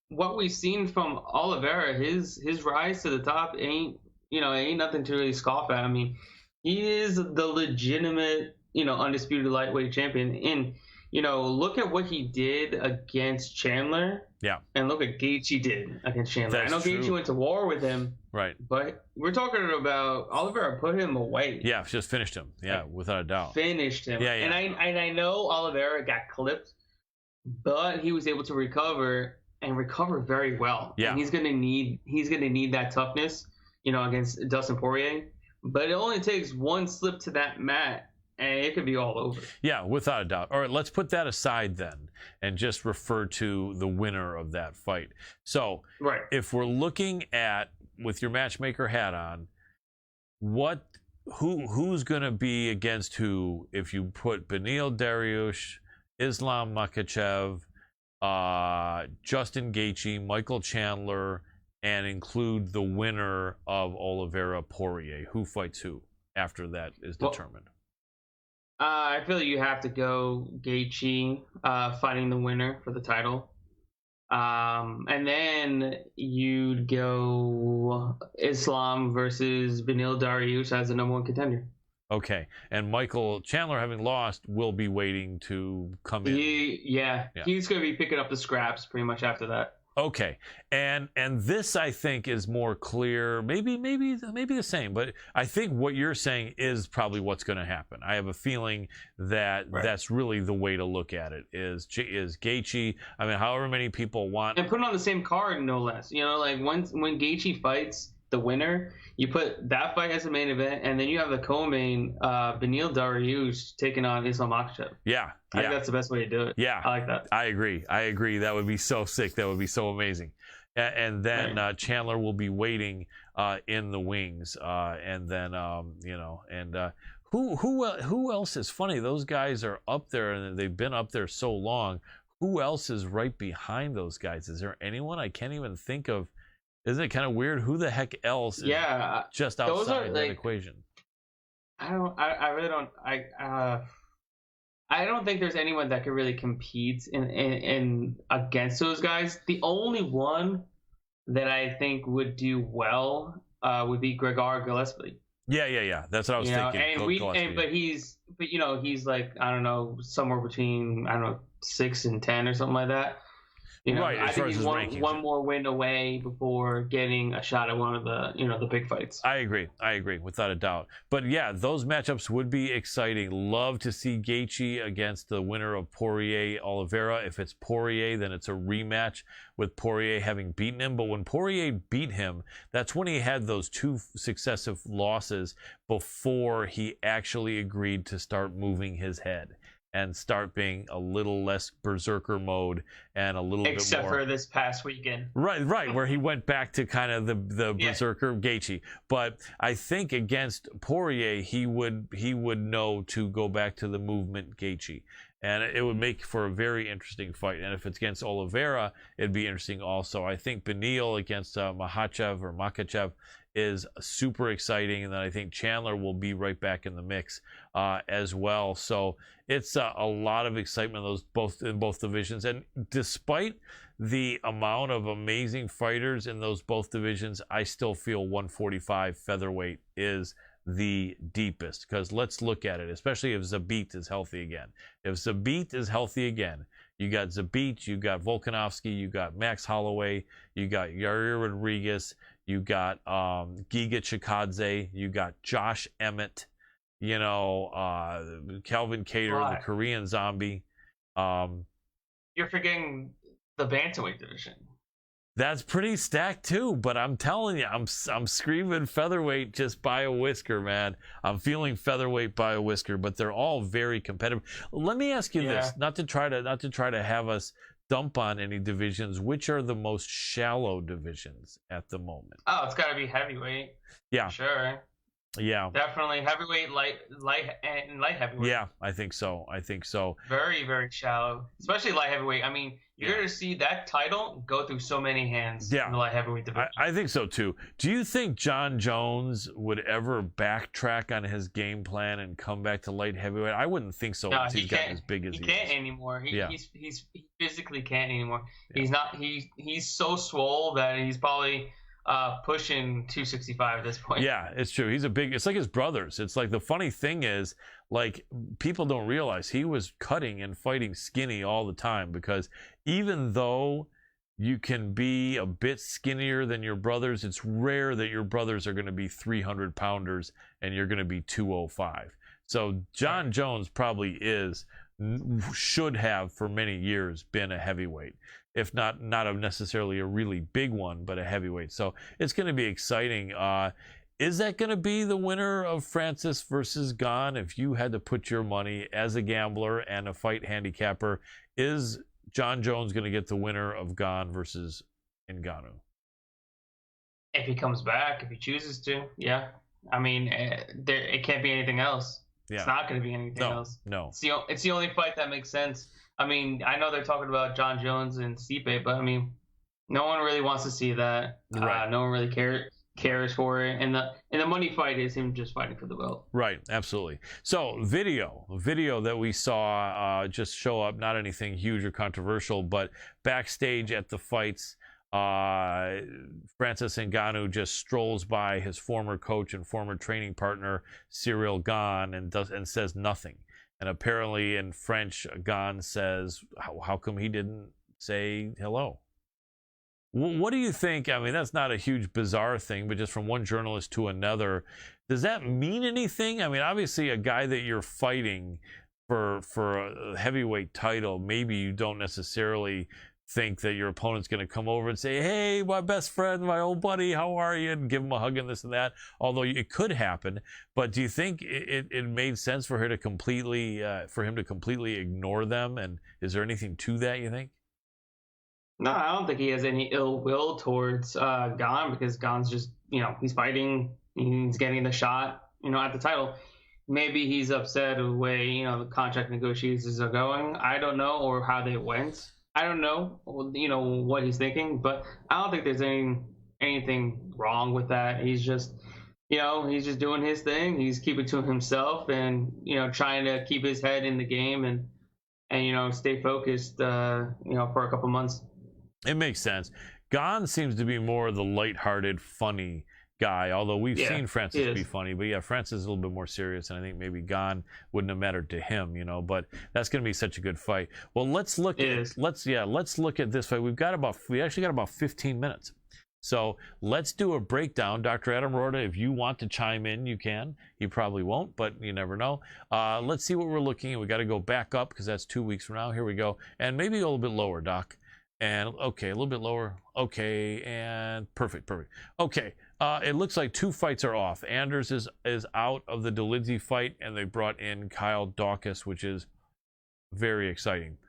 What we've seen from Oliveira, his rise to the top ain't nothing to really scoff at. I mean, he is the legitimate, undisputed lightweight champion. And, look at what he did against Chandler. Yeah. And look what Gaethje did against Chandler. I know Gaethje went to war with him. Right. But we're talking about Oliveira put him away. Yeah, just finished him. Yeah, without a doubt. Finished him. Yeah. And I know Oliveira got clipped, but he was able to recover very well. Yeah. And he's gonna need that toughness, against Dustin Poirier. but it only takes one slip to that mat, and it could be all over. Yeah, without a doubt. All right, let's put that aside then and just refer to the winner of that fight. So, Right. if we're looking at, with your matchmaker hat on, who's going to be against who if you put Beneil Dariush, Islam Makhachev, Justin Gaethje, Michael Chandler, and include the winner of Oliveira Poirier? Who fights who after that is determined? I feel you have to go Gaethje fighting the winner for the title. And then you'd go Islam versus Beneil Dariush as the #1 contender. Okay. And Michael Chandler, having lost, will be waiting to come in. He's going to be picking up the scraps pretty much after that. Okay, and this I think is more clear, maybe the same, but I think what you're saying is probably what's going to happen. I have a feeling that that's really the way to look at it. Is Gaethje? I mean, however many people want, and put it on the same card, no less. You know, like when Gaethje fights the winner, you put that fight as a main event, and then you have the co-main Beneil Dariush taking on Islam Makhachev. Yeah. I think that's the best way to do it. Yeah, I like that. I agree. That would be so sick. That would be so amazing. And then Chandler will be waiting in the wings. And then who else is funny? Those guys are up there, and they've been up there so long. Who else is right behind those guys? Is there anyone? I can't even think of. Isn't it kind of weird? Who the heck else is just outside that equation? I really don't. I don't think there's anyone that could really compete in against those guys. The only one that I think would do well would be Gregor Gillespie. Yeah. That's what I was thinking. But he's like, I don't know, somewhere between 6 and 10 or something like that. Right, I think he's one more win away before getting a shot at one of the big fights. I agree, without a doubt. But yeah, those matchups would be exciting. Love to see Gaethje against the winner of Poirier Oliveira. If it's Poirier, then it's a rematch with Poirier having beaten him. But when Poirier beat him, that's when he had those 2 successive losses before he actually agreed to start moving his head and start being a little less berserker mode and a little bit more. Except for this past weekend. Right, where he went back to kind of the berserker Gaethje. But I think against Poirier, he would know to go back to the movement Gaethje. And it would make for a very interesting fight. And if it's against Oliveira, it'd be interesting also. I think Beneil against Makhachev is super exciting, and then I think Chandler will be right back in the mix as well. So it's a lot of excitement in both divisions. And despite the amount of amazing fighters in those both divisions, I still feel 145 featherweight is the deepest, because let's look at it, especially if Zabit is healthy again. If Zabit is healthy again, you got Zabit, you got Volkanovski, you got Max Holloway, you got Yair Rodriguez, you got Giga Chikadze, you got Josh Emmett, Calvin Kattar, the Korean Zombie. You're forgetting the bantamweight division. That's pretty stacked too, but I'm telling you, I'm screaming featherweight just by a whisker, man. I'm feeling featherweight by a whisker, but they're all very competitive. Let me ask you this, not to try to have us dump on any divisions. Which are the most shallow divisions at the moment? Oh, it's got to be heavyweight. Yeah, sure. Yeah, definitely heavyweight, light heavyweight. Yeah, I think so. Very, very shallow, especially light heavyweight. I mean, you're going to see that title go through so many hands in the light heavyweight division. I think so too. Do you think John Jones would ever backtrack on his game plan and come back to light heavyweight? I wouldn't think so. No, he's gotten as big as he can't is. anymore. He physically can't anymore. Yeah. He's so swole that he's probably pushing 265 at this point. Yeah, it's true. It's like his brothers. It's like, the funny thing is, like, people don't realize he was cutting and fighting skinny all the time, because even though you can be a bit skinnier than your brothers, it's rare that your brothers are going to be 300 pounders and you're going to be 205. So John Jones probably should have for many years been a heavyweight, if not necessarily a really big one, but a heavyweight. So it's going to be exciting. Is that going to be the winner of Francis versus Gane? If you had to put your money as a gambler and a fight handicapper, is John Jones going to get the winner of Gane versus Ngannou? If he comes back, if he chooses to, yeah. I mean, it can't be anything else. Yeah. It's not going to be anything else. No. It's the only fight that makes sense. I mean, I know they're talking about John Jones and Stipe, but I mean, no one really wants to see that. Right. No one really cares for it. And the money fight is him just fighting for the belt. Right, absolutely. So video that we saw just show up, not anything huge or controversial, but backstage at the fights, Francis Ngannou just strolls by his former coach and former training partner Cyril Gane and says nothing. And apparently in French, Gane says, "How come he didn't say hello?" What do you think? I mean, that's not a huge bizarre thing, but just from one journalist to another, does that mean anything? I mean, obviously, a guy that you're fighting for a heavyweight title, maybe you don't necessarily think that your opponent's going to come over and say, "Hey, my best friend, my old buddy, how are you?" and give him a hug and this and that. Although it could happen, but do you think it made sense for him to completely ignore them? And is there anything to that, you think? No, I don't think he has any ill will towards Gane, because Gane's just, he's fighting, he's getting the shot, at the title. Maybe he's upset with the way, the contract negotiations are going. I don't know, or how they went. I don't know, what he's thinking, but I don't think there's anything wrong with that. He's just, he's just doing his thing. He's keeping to himself and, trying to keep his head in the game and stay focused, for a couple months. It makes sense. Gane seems to be more of the lighthearted, funny guy, although we've seen Francis be funny. But yeah, Francis is a little bit more serious, and I think maybe Gane wouldn't have mattered to him, But that's going to be such a good fight. Well, let's look at this fight. We actually got about 15 minutes. So let's do a breakdown. Dr. Adam Roorda, if you want to chime in, you can. You probably won't, but you never know. Let's see what we're looking at. We got to go back up because that's 2 weeks from now. Here we go. And maybe a little bit lower, Doc. And okay, a little bit lower. Okay, and perfect. Okay, it looks like 2 fights are off. Anders is out of the Dolidze fight, and they brought in Kyle Daukaus, which is very exciting.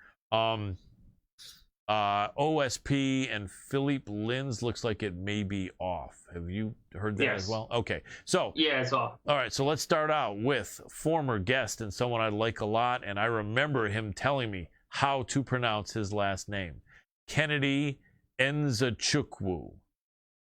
OSP and Philippe Lins looks like it may be off. Have you heard that as well? Okay, so yeah, it's off. All right, so let's start out with former guest and someone I like a lot, and I remember him telling me how to pronounce his last name. Kennedy Nzechukwu.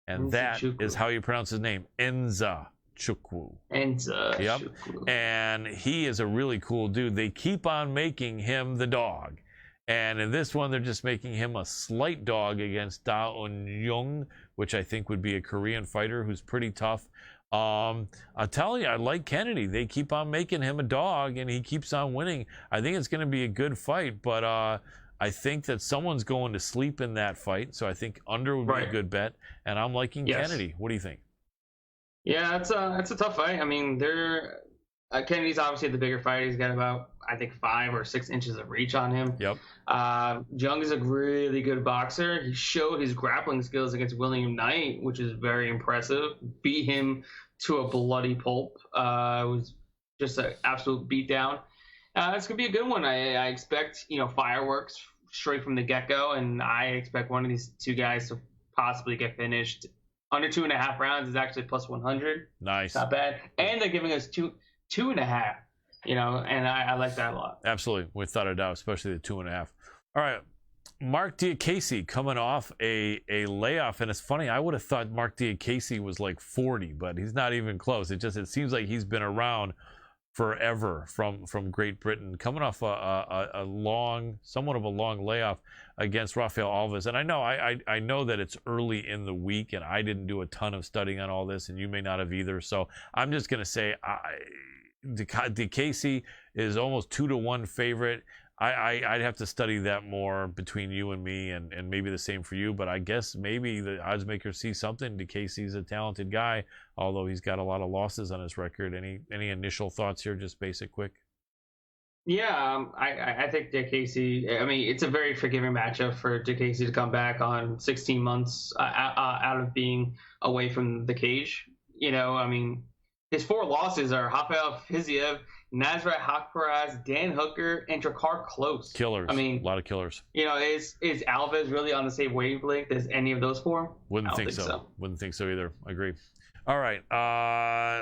And that is how you pronounce his name. Nzechukwu. Yep. And he is a really cool dude. They keep on making him the dog. And in this one, they're just making him a slight dog against Da Un-young, which I think would be a Korean fighter who's pretty tough. I'll tell you, I like Kennedy. They keep on making him a dog, and he keeps on winning. I think it's going to be a good fight, but I think that someone's going to sleep in that fight, so I think under would be a good bet, and I'm liking Kennedy. What do you think? Yeah, it's a tough fight. I mean, Kennedy's obviously the bigger fighter. He's got about, I think, 5 or 6 inches of reach on him. Yep. Jung is a really good boxer. He showed his grappling skills against William Knight, which is very impressive. Beat him to a bloody pulp. It was just an absolute beatdown. It's going to be a good one. I expect, fireworks straight from the get-go, and I expect one of these 2 guys to possibly get finished. Under 2.5 rounds is actually plus 100. Nice. Not bad. And they're giving us 2.5, and I like that a lot. Absolutely. Without a doubt, especially the 2.5. All right. Mark Diakase coming off a layoff, and it's funny, I would have thought Mark Diakase was like 40, but he's not even close. It seems like he's been around forever from Great Britain, coming off somewhat of a long layoff against Rafael Alves. And I know that it's early in the week, and I didn't do a ton of studying on all this, and you may not have either. So I'm just going to say Diakase is almost 2-1 favorite. I'd have to study that more between you and me, and maybe the same for you. But I guess maybe the odds makers see something. Diakase's a talented guy, although he's got a lot of losses on his record. Any initial thoughts here, just basic quick? Yeah, I think Diakase, I mean, it's a very forgiving matchup for Diakase to come back on 16 months out of being away from the cage. You know, I mean, his 4 losses are Rafael Fiziev, Nasrat Haqparast, Dan Hooker, and Drakkar Klose. Killers. I mean, a lot of killers. You know, is Alves really on the same wavelength as any of those 4? Wouldn't think so. Wouldn't think so either. I agree. All right.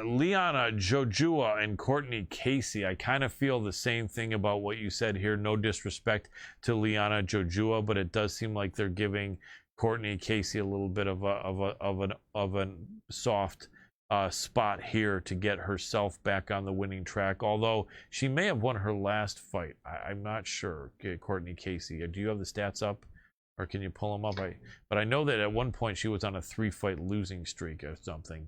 Liana Jojua and Courtney Casey. I kind of feel the same thing about what you said here. No disrespect to Liana Jojua, but it does seem like they're giving Courtney Casey a little bit of a soft spot here to get herself back on the winning track. Although she may have won her last fight. I'm not sure. Courtney Casey. Do you have the stats up? Or can you pull them up? But I know that at one point she was on a 3-fight losing streak or something.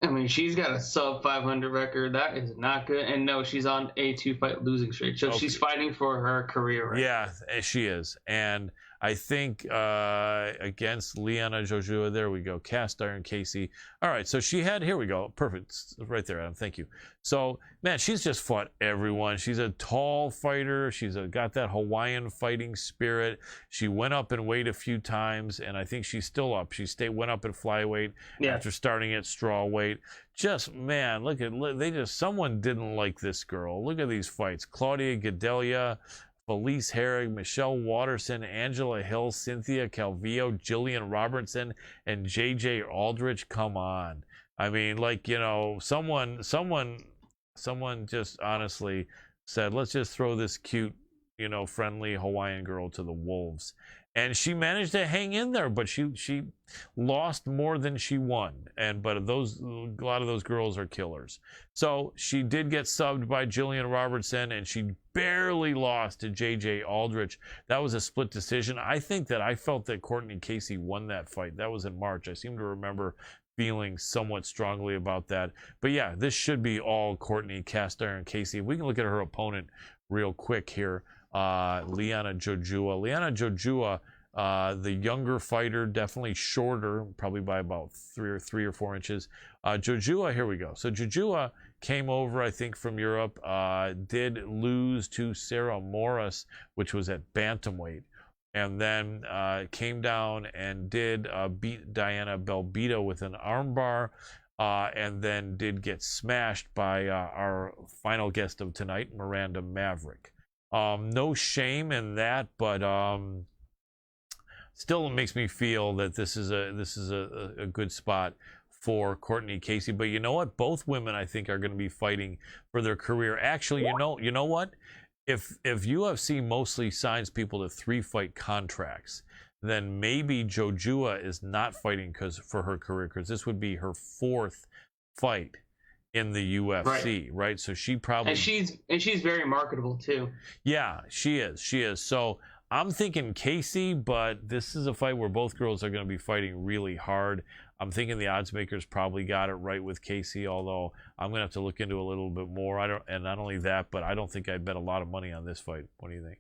I mean, she's got a sub 500 record. That is not good. And no, she's on a 2-fight losing streak. So she's fighting for her career right now. She is. And I think against Liana Jojua, there we go. Cast Iron Casey. All right, so she had, here we go. Perfect. Right there, Adam. Thank you. So, man, she's just fought everyone. She's a tall fighter. She's got that Hawaiian fighting spirit. She went up in weight a few times, and I think she's still up. She went up at flyweight after starting at strawweight. Just, man, someone didn't like this girl. Look at these fights. Claudia Gadelia, Felice Herrig, Michelle Watterson, Angela Hill, Cynthia Calvillo, Jillian Robertson, and JJ Aldrich. Come on. I mean, like, you know, someone just honestly said, let's just throw this cute, you know, friendly Hawaiian girl to the wolves. And she managed to hang in there, but she lost more than she won. But a lot of those girls are killers. So she did get subbed by Jillian Robertson, and she barely lost to JJ Aldrich. That was a split decision. I felt that Courtney Casey won that fight. That was in March. I seem to remember feeling somewhat strongly about that. But yeah, this should be all Courtney Cast Iron Casey. If we can look at her opponent real quick here. Liana Jojua. Liana Jojua, the younger fighter, definitely shorter, probably by about 3 or 4 inches. Jojua, here we go. So Jojua came over, I think, from Europe, did lose to Sarah Morris, which was at bantamweight, and then came down and did beat Diana Belbito with an armbar, and then did get smashed by our final guest of tonight, Miranda Maverick. No shame in that, but still makes me feel that this is a good spot for Courtney Casey. But you know what? Both women, I think, are going to be fighting for their career. Actually, you know what? If UFC mostly signs people to 3-fight contracts, then maybe Jojua is not fighting for her career, because this would be her 4th fight in the UFC, right? So she probably, and she's very marketable too. Yeah, she is. So I'm thinking Casey, but this is a fight where both girls are going to be fighting really hard. I'm thinking the odds makers probably got it right with Casey, although I'm going to have to look into a little bit more. And not only that, but I don't think I'd bet a lot of money on this fight. What do you think?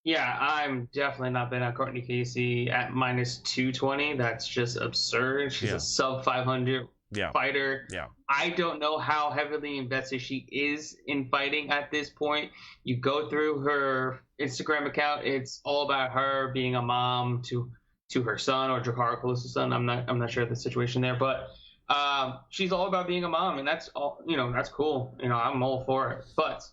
Yeah, I'm definitely not betting on Courtney Casey at minus 220. That's just absurd. She's a sub 500 fighter. Yeah. I don't know how heavily invested she is in fighting at this point. You go through her Instagram account, it's all about her being a mom to her son, or Drakkar Klose's son. I'm not sure of the situation there, but she's all about being a mom, and that's all, that's cool. I'm all for it. But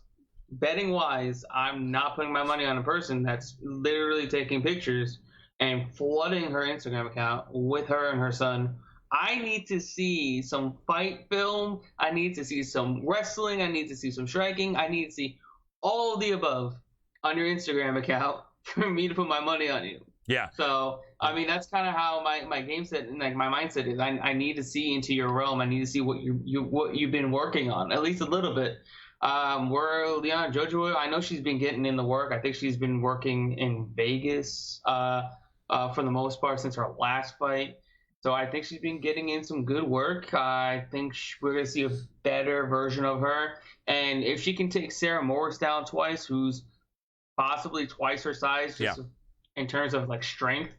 betting wise, I'm not putting my money on a person that's literally taking pictures and flooding her Instagram account with her and her son. I need to see some fight film. I need to see some wrestling. I need to see some striking. I need to see all of the above on your Instagram account for me to put my money on you. Yeah. So, I mean, that's kind of how my game set, like my mindset is. I need to see into your realm. I need to see what you've been working on, at least a little bit. Where Liana Jojua, I know she's been getting in the work. I think she's been working in Vegas for the most part since her last fight. So I think she's been getting in some good work. I think we're going to see a better version of her. And if she can take Sarah Morris down twice, who's possibly twice her size, just in terms of like strength,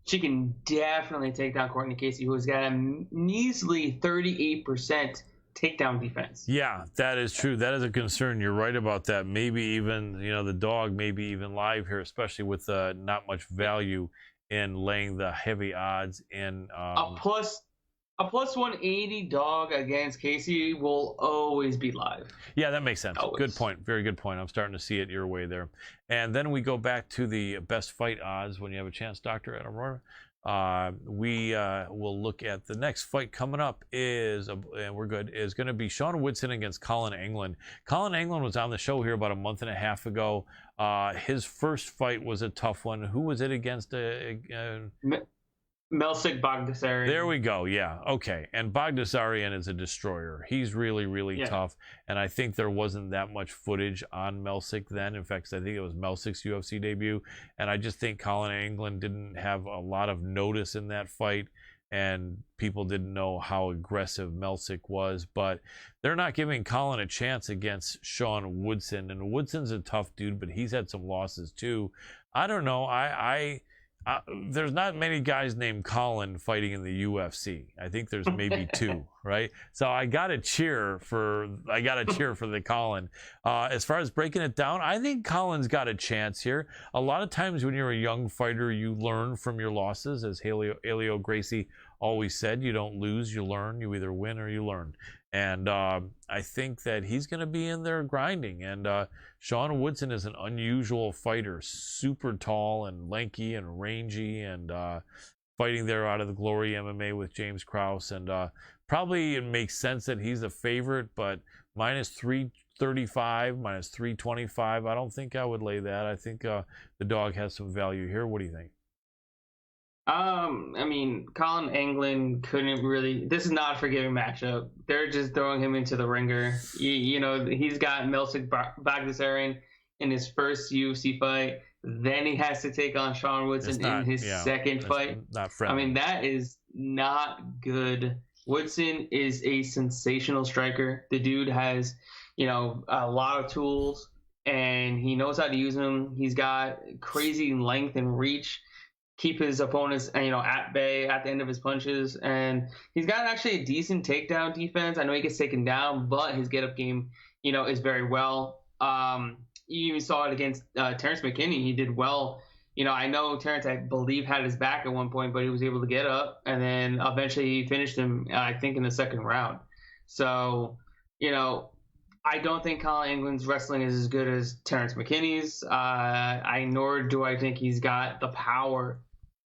she can definitely take down Courtney Casey, who's got a measly 38% takedown defense. Yeah, that is true. That is a concern. You're right about that. Maybe even, the dog maybe even live here, especially with not much value in laying the heavy odds in. A plus A plus 180 dog against Casey will always be live. Yeah, that makes sense. Always. Good point. Very good point. I'm starting to see it your way there. And then we go back to the best fight odds when you have a chance, Dr. Adam Roorda. We will look at the next fight coming up is going to be Sean Woodson against Colin England. Colin England was on the show here about a month and a half ago. His first fight was a tough one. Who was it against? Melsik Bagdasaryan. There we go. Yeah. Okay. And Bagdasaryan is a destroyer. He's really, really tough. And I think there wasn't that much footage on Melsik then. In fact, I think it was Melsik's UFC debut. And I just think Colin England didn't have a lot of notice in that fight. And people didn't know how aggressive Melsik was. But they're not giving Colin a chance against Sean Woodson. And Woodson's a tough dude, but he's had some losses too. I don't know. There's not many guys named Colin fighting in the UFC. I think there's maybe two, right? So I gotta cheer for the Colin. As far as breaking it down, I think Colin's got a chance here. A lot of times when you're a young fighter, you learn from your losses, as Helio Gracie always said. You don't lose, you learn. You either win or you learn. And I think that he's going to be in there grinding. And Sean Woodson is an unusual fighter, super tall and lanky and rangy, and fighting there out of the Glory MMA with James Krause. And probably it makes sense that he's a favorite, but minus 335, minus 325, I don't think I would lay that. I think the dog has some value here. What do you think? I mean, Colin England couldn't really. This is not a forgiving matchup. They're just throwing him into the ringer. You know, he's got Melsik Bagdasaryan in his first UFC fight. Then he has to take on Sean Woodson in his second fight. Not friendly. I mean, that is not good. Woodson is a sensational striker. The dude has, you know, a lot of tools, and he knows how to use them. He's got crazy length and reach. Keep his opponents, you know, at bay at the end of his punches, and he's got actually a decent takedown defense. I know he gets taken down, but his get-up game, you know, is very well. You even saw it against Terrance McKinney. He did well. You know, I know Terrance, I believe, had his back at one point, but he was able to get up, and then eventually he finished him, I think, in the second round. So, you know, I don't think Colin England's wrestling is as good as Terrance McKinney's. Nor do I think he's got the power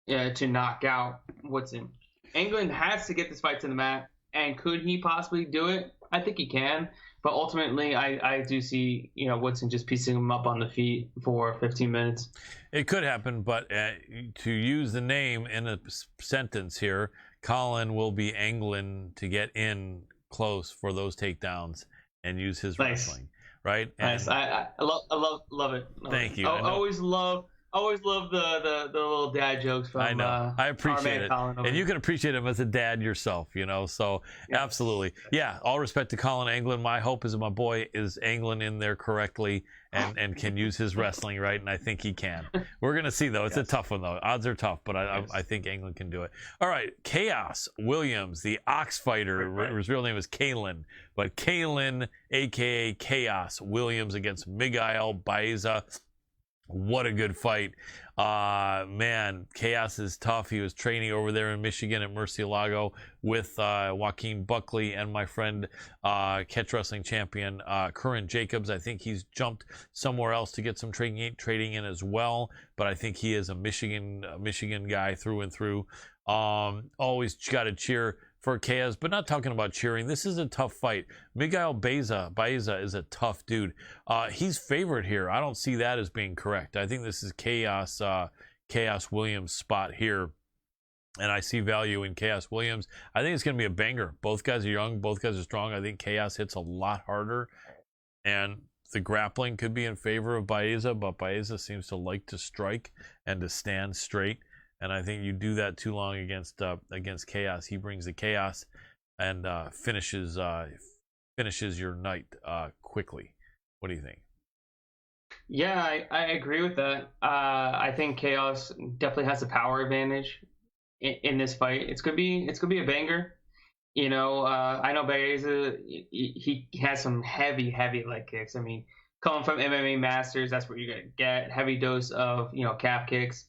to knock out Woodson. England has to get this fight to the mat, and could he possibly do it? I think he can, but ultimately, I do see, you know, Woodson just piecing him up on the feet for 15 minutes. It could happen, but to use the name in a sentence here, Colin will be England to get in close for those takedowns and use his wrestling, right? And nice. I love it. Thank you. Always love the little dad jokes from. I know. I appreciate it, Colin, and you can appreciate him as a dad yourself, you know. So absolutely, yeah. All respect to Colin England. My hope is that my boy is England in there correctly and can use his wrestling right, and I think he can. We're gonna see though. It's a tough one though. Odds are tough, but I think England can do it. All right, Chaos Williams, the Ox fighter. His real name is Kalen, but Kalen, aka Chaos Williams, against Miguel Baeza. What a good fight. Man, Chaos is tough. He was training over there in Michigan at Murcielago with Joaquin Buckley and my friend, catch wrestling champion, Curran Jacobs. I think he's jumped somewhere else to get some trading in as well, but I think he is a Michigan guy through and through. Always got to cheer for Chaos, but not talking about cheering. This is a tough fight. Miguel Baeza is a tough dude. He's favored here. I don't see that as being correct. I think this is Chaos Williams' spot here, and I see value in Chaos Williams. I think it's going to be a banger. Both guys are young. Both guys are strong. I think Chaos hits a lot harder, and the grappling could be in favor of Baeza, but Baeza seems to like to strike and to stand straight. And I think you do that too long against Chaos. He brings the chaos and finishes your night quickly. What do you think? Yeah, I agree with that. I think Chaos definitely has a power advantage in this fight. It's gonna be a banger. You know, I know Baeza, he has some heavy leg kicks. I mean, coming from MMA Masters, that's what you're gonna get. Heavy dose of, you know, calf kicks.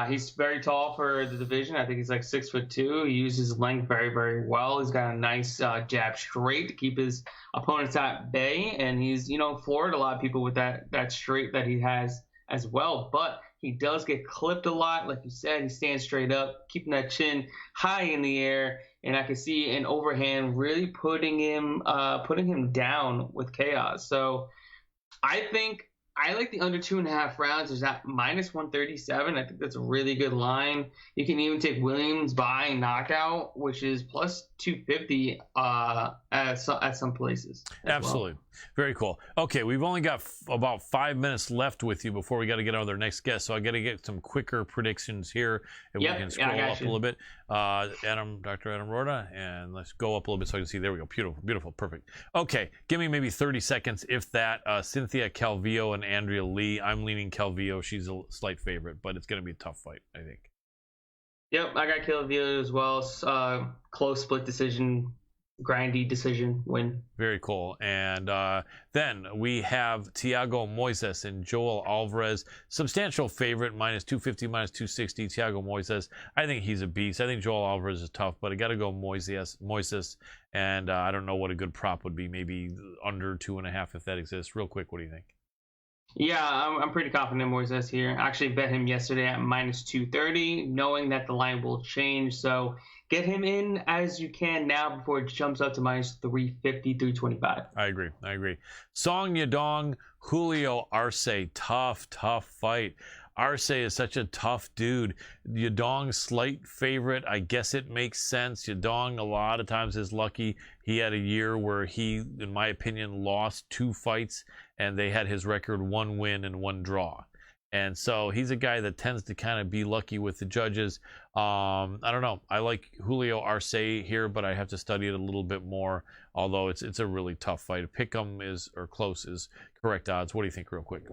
He's very tall for the division. I think he's like 6'2". He uses his length very, very well. He's got a nice jab straight to keep his opponents at bay, and he's floored a lot of people with that straight that he has as well. But he does get clipped a lot, like you said. He stands straight up, keeping that chin high in the air, and I can see an overhand really putting him down with chaos. So I think I like the under 2.5 rounds. There's that -137. I think that's a really good line. You can even take Williams by knockout, which is +250 at some places. Absolutely. Well. Very cool. Okay, we've only got about 5 minutes left with you before we got to get on to our next guest. So I got to get some quicker predictions here. If we can scroll up a little bit. Dr. Adam Roorda, and let's go up a little bit so I can see. There we go. Beautiful, beautiful, perfect. Okay, give me maybe 30 seconds, if that. Cynthia Calvillo and Andrea Lee. I'm leaning Calvillo. She's a slight favorite, but it's going to be a tough fight, I think. Yep, I got Calvillo as well. Close split decision. Grindy decision win. Very cool. And then we have Thiago Moises and Joel Alvarez. Substantial favorite, -250, -260. Thiago Moises. I think he's a beast. I think Joel Alvarez is tough, but I got to go Moises. And I don't know what a good prop would be. Maybe under 2.5 if that exists. Real quick, what do you think? Yeah, I'm pretty confident in Moises here. I actually bet him yesterday at -230, knowing that the line will change. So get him in as you can now before it jumps up to -350, 325. I agree. Song Yadong, Julio Arce. Tough fight. Arce is such a tough dude. Yadong, slight favorite. I guess it makes sense. Yadong a lot of times is lucky. He had a year where he, in my opinion, lost 2 fights, and they had his record 1 win and 1 draw. And so he's a guy that tends to kind of be lucky with the judges. I don't know. I like Julio Arce here, but I have to study it a little bit more, although it's a really tough fight. Pick'em or close is correct odds. What do you think real quick?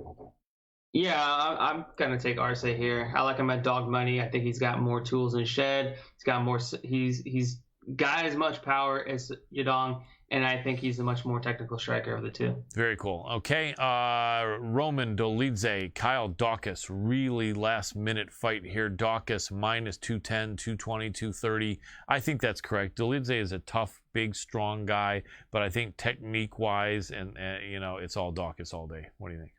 Yeah, I'm going to take Arce here. I like him at dog money. I think he's got more tools in shed. He's got more. He's got as much power as Yadong, and I think he's a much more technical striker of the two. Very cool. Okay, Roman Dolidze, Kyle Daukaus, really last-minute fight here. Daukaus -210, 220, 230. I think that's correct. Dolidze is a tough, big, strong guy, but I think technique-wise, and it's all Daukaus all day. What do you think?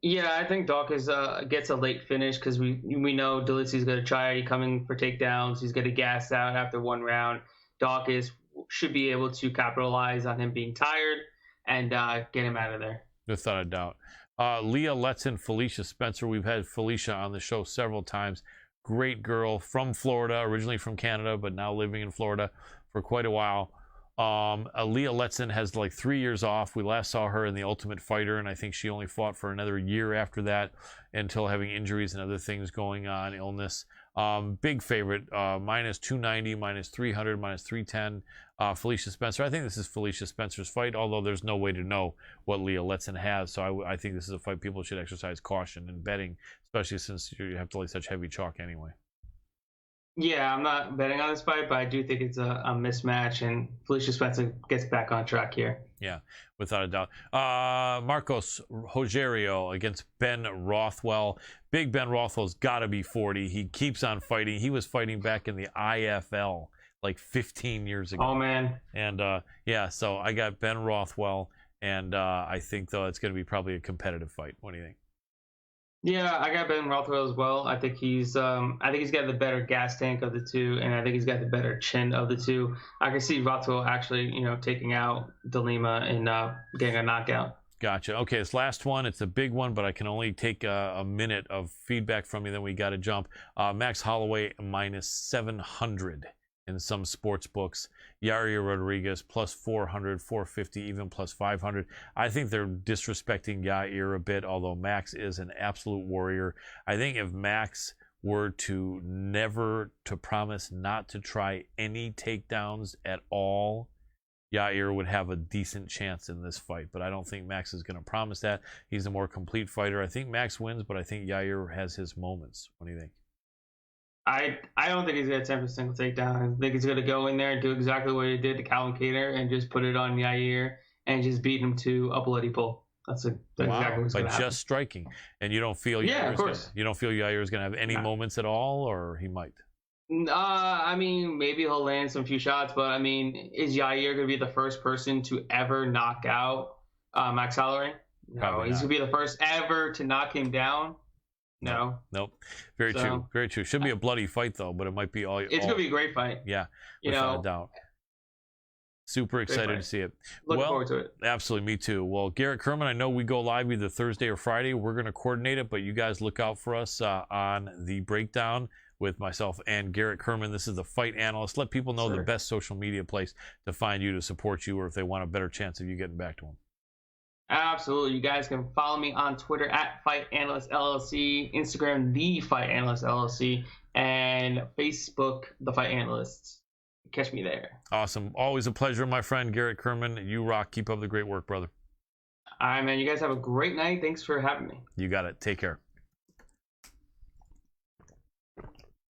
Yeah, I think Daukaus gets a late finish because we know Dolidze's going to try coming for takedowns. He's going to gas out after 1 round. Daukaus should be able to capitalize on him being tired and get him out of there. Without a doubt. Leah Letson, Felicia Spencer. We've had Felicia on the show several times. Great girl from Florida, originally from Canada, but now living in Florida for quite a while. Leah Letson has like 3 years off. We last saw her in The Ultimate Fighter, and I think she only fought for another year after that until having injuries and other things going on, illness. Big favorite, -290, -300, -310. Felicia Spencer. I think this is Felicia Spencer's fight, although there's no way to know what Leah Letson has. So I think this is a fight people should exercise caution in betting, especially since you have to lay such heavy chalk anyway. Yeah, I'm not betting on this fight, but I do think it's a mismatch, and Felicia Spencer gets back on track here. Yeah, without a doubt. Marcos Rogerio against Ben Rothwell. Big Ben Rothwell's got to be 40. He keeps on fighting. He was fighting back in the IFL like 15 years ago. Oh, man. And, so I got Ben Rothwell, and I think, though, it's going to be probably a competitive fight. What do you think? Yeah, I got Ben Rothwell as well. I think he's got the better gas tank of the two, and I think he's got the better chin of the two. I can see Rothwell actually, taking out DeLima and getting a knockout. Gotcha. Okay, this last one, it's a big one, but I can only take a minute of feedback from you, then we got to jump. Max Holloway -700 in some sports books. Yair Rodriguez +400, 450, even +500. I think they're disrespecting Yair a bit, although Max is an absolute warrior. I think if Max were to promise not to try any takedowns at all, Yair would have a decent chance in this fight. But I don't think Max is going to promise that. He's a more complete fighter. I think Max wins, but I think Yair has his moments. What do you think? I don't think he's going to attempt a single takedown. I think he's going to go in there and do exactly what he did to Colin Cater and just put it on Yair and just beat him to a bloody pull. That's Wow, exactly what's by going to happen. just striking, and you don't feel Yeah, of Yair's course. you don't feel Yair's gonna have any moments at all, or he might. I mean, maybe he'll land some few shots, but I mean, is Yair going to be the first person to ever knock out Max Holloway? No, Probably he's not. going to be the first ever to knock him down. No. Nope. Very So- true. Very true. Should be a bloody fight though, but it might be all. It's going to be a great fight. Yeah, You without know, a doubt. Super excited fight. to see it. Looking forward to it. Absolutely, me too. Well, Garrett Kerman, I know we go live either Thursday or Friday. We're going to coordinate it, but you guys look out for us on the breakdown with myself and Garrett Kerman. This is the Fight Analyst. Let people know the best social media place to find you, to support you, or if they want a better chance of you getting back to them. Absolutely. You guys can follow me on Twitter at Fight Analyst LLC, Instagram, The Fight Analyst LLC, and Facebook, The Fight Analysts. Catch me there. Awesome. Always a pleasure, my friend Garrett Kerman. You rock. Keep up the great work, brother. All right, man. You guys have a great night. Thanks for having me. You got it. Take care.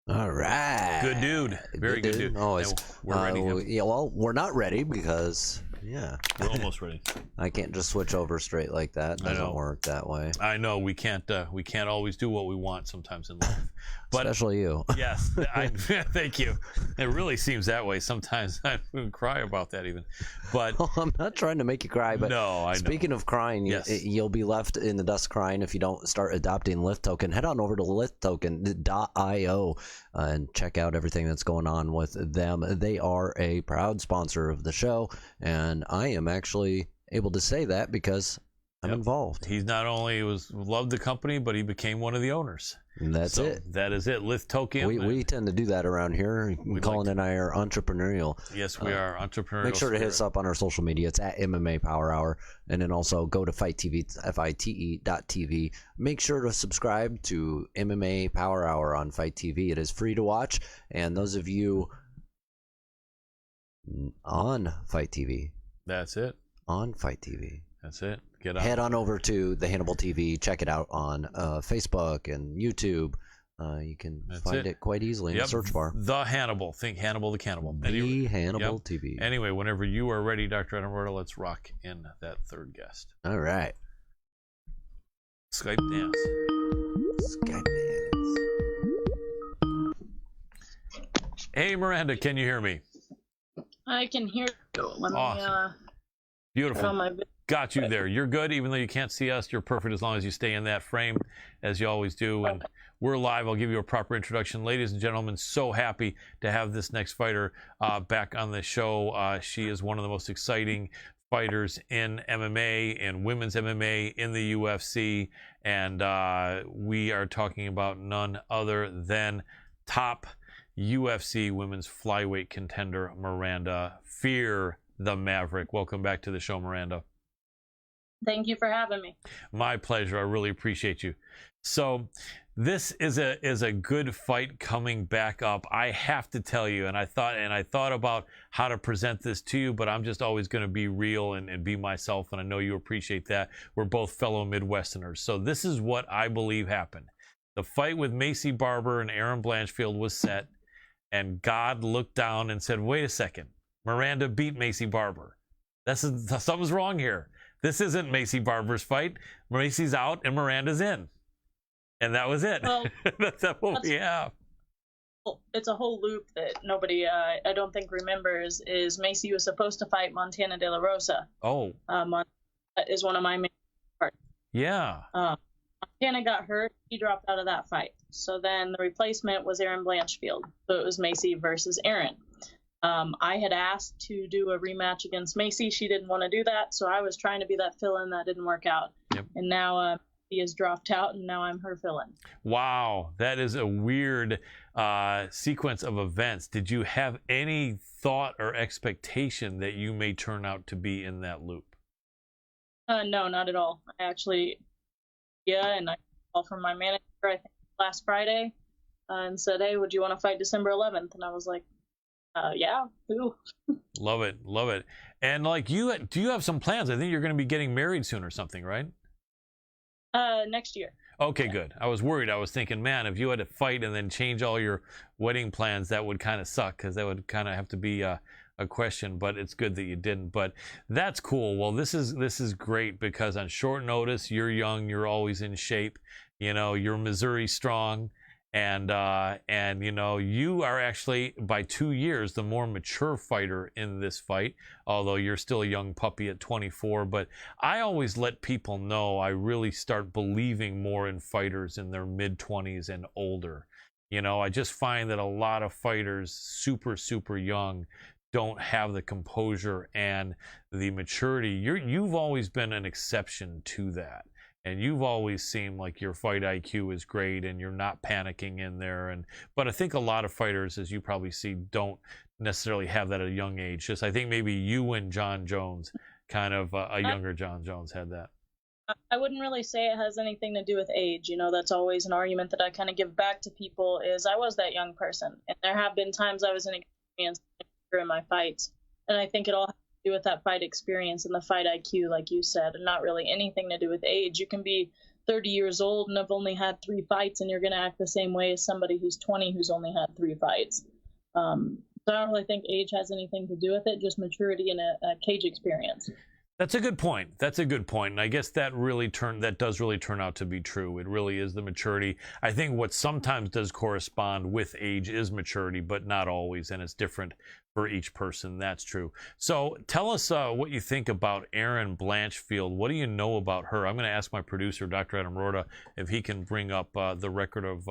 All right. Good dude. Very good dude. Always. And we're ready. Yeah, well, we're not ready because, We're almost ready. I can't just switch over straight like that. It I know. doesn't work that way. I know we can't always do what we want sometimes in life. But Especially you. yes, thank you. It really seems that way sometimes. I would cry about that even. But I'm not trying to make you cry, but no, I know. speaking of crying, Yes. you'll be left in the dust crying if you don't start adopting Lyft Token. Head on over to lifttoken.io and check out everything that's going on with them. They are a proud sponsor of the show, and I am actually able to say that because I'm involved. He's not only loved the company, but he became one of the owners. And that's So it. that is it. Lyft Token. We tend to do that around here. Colin and I are entrepreneurial. Yes, we are entrepreneurial. Make sure to hit us up on our social media. It's at MMA Power Hour. And then also go to Fight TV, FITE.tv. Make sure to subscribe to MMA Power Hour on Fight TV. It is free to watch. And those of you on Fight TV. That's it. On Fight TV. That's it. Get out. Head on over to the Hannibal TV. Check it out on Facebook and YouTube. You can find it quite easily in the search bar. The Hannibal. Think Hannibal the Cannibal. The Hannibal TV. Anyway, whenever you are ready, Dr. Adam Roorda, let's rock in that third guest. All right. Skype dance. Skype dance. Hey, Miranda, can you hear me? I can hear you. Let me Awesome. Beautiful. put on my Got you there. You're good, even though you can't see us. You're perfect as long as you stay in that frame, as you always do. And we're live. I'll give you a proper introduction. Ladies and gentlemen, so happy to have this next fighter back on the show. She is one of the most exciting fighters in MMA and women's MMA in the UFC. And we are talking about none other than top UFC women's flyweight contender, Miranda Fear the Maverick. Welcome back to the show, Miranda. Thank you for having me. My pleasure. I really appreciate you. So this is a good fight coming back up. I have to tell you, and I thought about how to present this to you, but I'm just always going to be real and be myself, and I know you appreciate that. We're both fellow Midwesterners. So this is what I believe happened. The fight with Macy Barber and Erin Blanchfield was set, and God looked down and said, wait a second, Miranda beat Macy Barber. Something's wrong here. This isn't Macy Barber's fight. Macy's out and Miranda's in. And that was it. Well, that's what we have. It's a whole loop that nobody, I don't think, remembers. Is Macy was supposed to fight Montana De La Rosa. Oh. Montana is one of my main partners. Yeah. Montana got hurt. He dropped out of that fight. So then the replacement was Erin Blanchfield. So it was Macy versus Erin. I had asked to do a rematch against Macy. She didn't want to do that, so I was trying to be that fill-in. That didn't work out. Yep. And now he has dropped out, and now I'm her fill-in. Wow, that is a weird sequence of events. Did you have any thought or expectation that you may turn out to be in that loop? No, not at all. I actually, and I called from my manager, I think, last Friday, and said, hey, would you want to fight December 11th? And I was like, yeah, who? Love it, love it. And like do you have some plans? I think you're going to be getting married soon or something, right? Next year. Okay, good. I was worried. I was thinking, man, if you had to fight and then change all your wedding plans, that would kind of suck, because that would kind of have to be a question, but it's good that you didn't. But that's cool. Well, this is great because on short notice, you're young, you're always in shape. You know, you're Missouri strong, and you know, you are actually by 2 years the more mature fighter in this fight, although you're still a young puppy at 24. But I always let people know I really start believing more in fighters in their mid-20s and older. You know, I just find that a lot of fighters super young don't have the composure and the maturity. You've always been an exception to that. And you've always seemed like your fight IQ is great and you're not panicking in there. But I think a lot of fighters, as you probably see, don't necessarily have that at a young age. Just I think maybe you and John Jones, kind of a younger John Jones, had that. I wouldn't really say it has anything to do with age. You know, that's always an argument that I kind of give back to people is I was that young person. And there have been times I was inexperienced in my fights. And I think it all with that fight experience and the fight IQ, like you said, and not really anything to do with age. You can be 30 years old and have only had 3 fights, and you're going to act the same way as somebody who's 20 who's only had 3 fights. So I don't really think age has anything to do with it, just maturity and a cage experience. That's a good point. That's a good point. And I guess that does really turn out to be true. It really is the maturity. I think what sometimes does correspond with age is maturity, but not always. And it's different for each person. That's true. So tell us what you think about Erin Blanchfield. What do you know about her? I'm going to ask my producer, Dr. Adam Roorda, if he can bring up the record of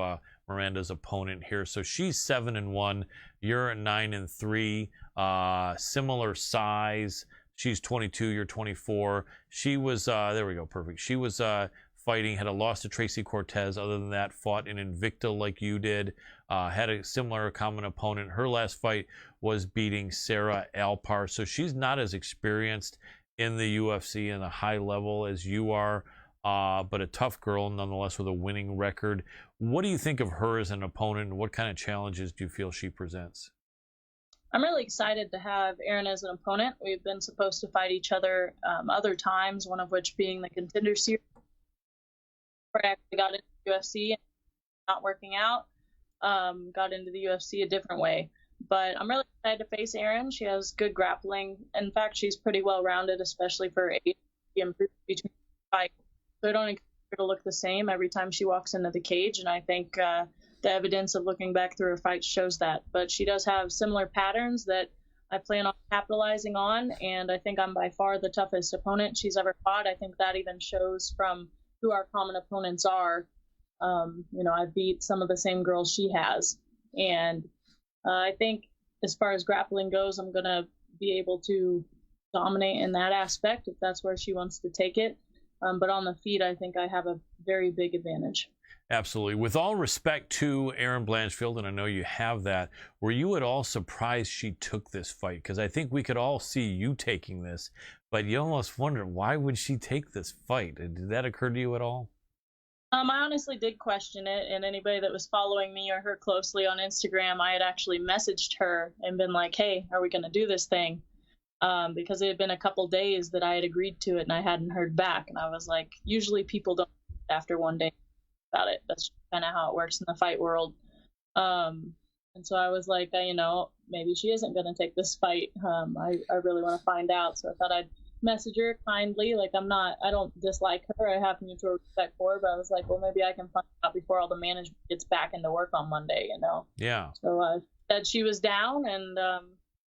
Miranda's opponent here. So she's 7-1. You're at 9-3. Similar size. She's 22, you're 24. She was, there we go, perfect. She was fighting, had a loss to Tracy Cortez. Other than that, fought in Invicta like you did. Had a similar common opponent. Her last fight was beating Sarah Alpar. So she's not as experienced in the UFC and a high level as you are, but a tough girl nonetheless with a winning record. What do you think of her as an opponent, and what kind of challenges do you feel she presents? I'm really excited to have Erin as an opponent. We've been supposed to fight each other other times, one of which being the Contender Series, where I actually got into the UFC and not working out. Got into the UFC a different way. But I'm really excited to face Erin. She has good grappling. In fact, she's pretty well-rounded, especially for her age. She improved between fights. So I don't expect her to look the same every time she walks into the cage, and I think the evidence of looking back through her fights shows that. But she does have similar patterns that I plan on capitalizing on, and I think I'm by far the toughest opponent she's ever fought. I think that even shows from who our common opponents are. You know, I beat some of the same girls she has, and I think as far as grappling goes, I'm going to be able to dominate in that aspect if that's where she wants to take it. But on the feet, I think I have a very big advantage. Absolutely. With all respect to Erin Blanchfield, and I know you have that, were you at all surprised she took this fight? Because I think we could all see you taking this, but you almost wonder, why would she take this fight? Did that occur to you at all? I honestly did question it, and anybody that was following me or her closely on Instagram, I had actually messaged her and been like, hey, are we going to do this thing? Because it had been a couple days that I had agreed to it and I hadn't heard back. And I was like, usually people don't after one day about it. That's kind of how it works in the fight world. And so I was like, you know, maybe she isn't going to take this fight. I really want to find out. So I thought I'd message her kindly. Like, I don't dislike her. I have mutual respect for her, but I was like, well, maybe I can find out before all the management gets back into work on Monday, you know? Yeah. So I said she was down, and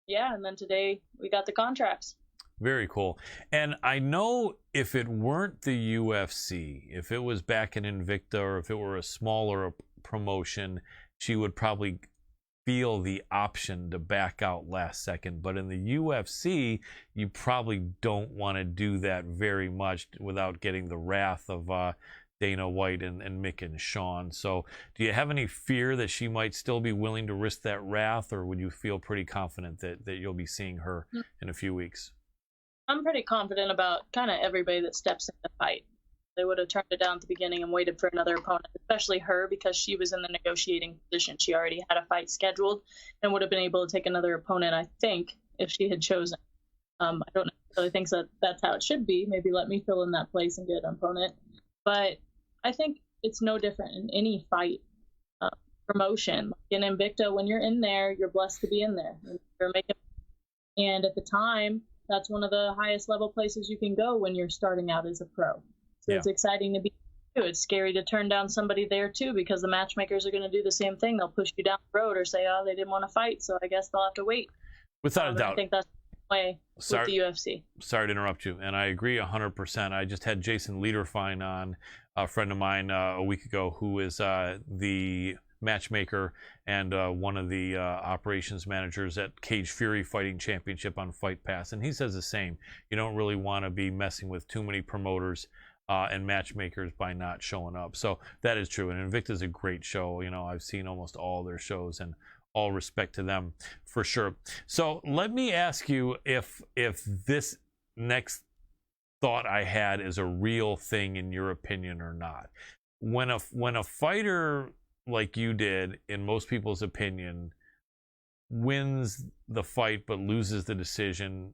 yeah, and then today we got the contracts. Very cool. And I know if it weren't the UFC, if it was back in Invicta, or if it were a smaller promotion, she would probably feel the option to back out last second. But in the UFC, you probably don't want to do that very much without getting the wrath of Dana White and Mick and Sean. So do you have any fear that she might still be willing to risk that wrath, or would you feel pretty confident that you'll be seeing her in a few weeks? I'm pretty confident about kind of everybody that steps in the fight. They would have turned it down at the beginning and waited for another opponent, especially her, because she was in the negotiating position. She already had a fight scheduled and would have been able to take another opponent, I think, if she had chosen. I don't necessarily think that that's how it should be. Maybe let me fill in that place and get an opponent. But I think it's no different in any fight promotion. In Invicta, when you're in there, you're blessed to be in there. You're making And at the time, that's one of the highest level places you can go when you're starting out as a pro. So it's exciting to be too. It's scary to turn down somebody there too, because the matchmakers are going to do the same thing. They'll push you down the road or say, oh, they didn't want to fight, so I guess they'll have to wait. Without a doubt. I think that's the way with the UFC. Sorry to interrupt you, and I agree 100%. I just had Jason Lederfine on, a friend of mine, a week ago, who is the matchmaker and one of the operations managers at Cage Fury Fighting Championship on Fight Pass, and he says the same. You don't really want to be messing with too many promoters and matchmakers by not showing up. So that is true, and Invicta is a great show. You know, I've seen almost all their shows, and all respect to them for sure. So let me ask you if this next thought I had is a real thing in your opinion or not. When a fighter like you did, in most people's opinion, wins the fight but loses the decision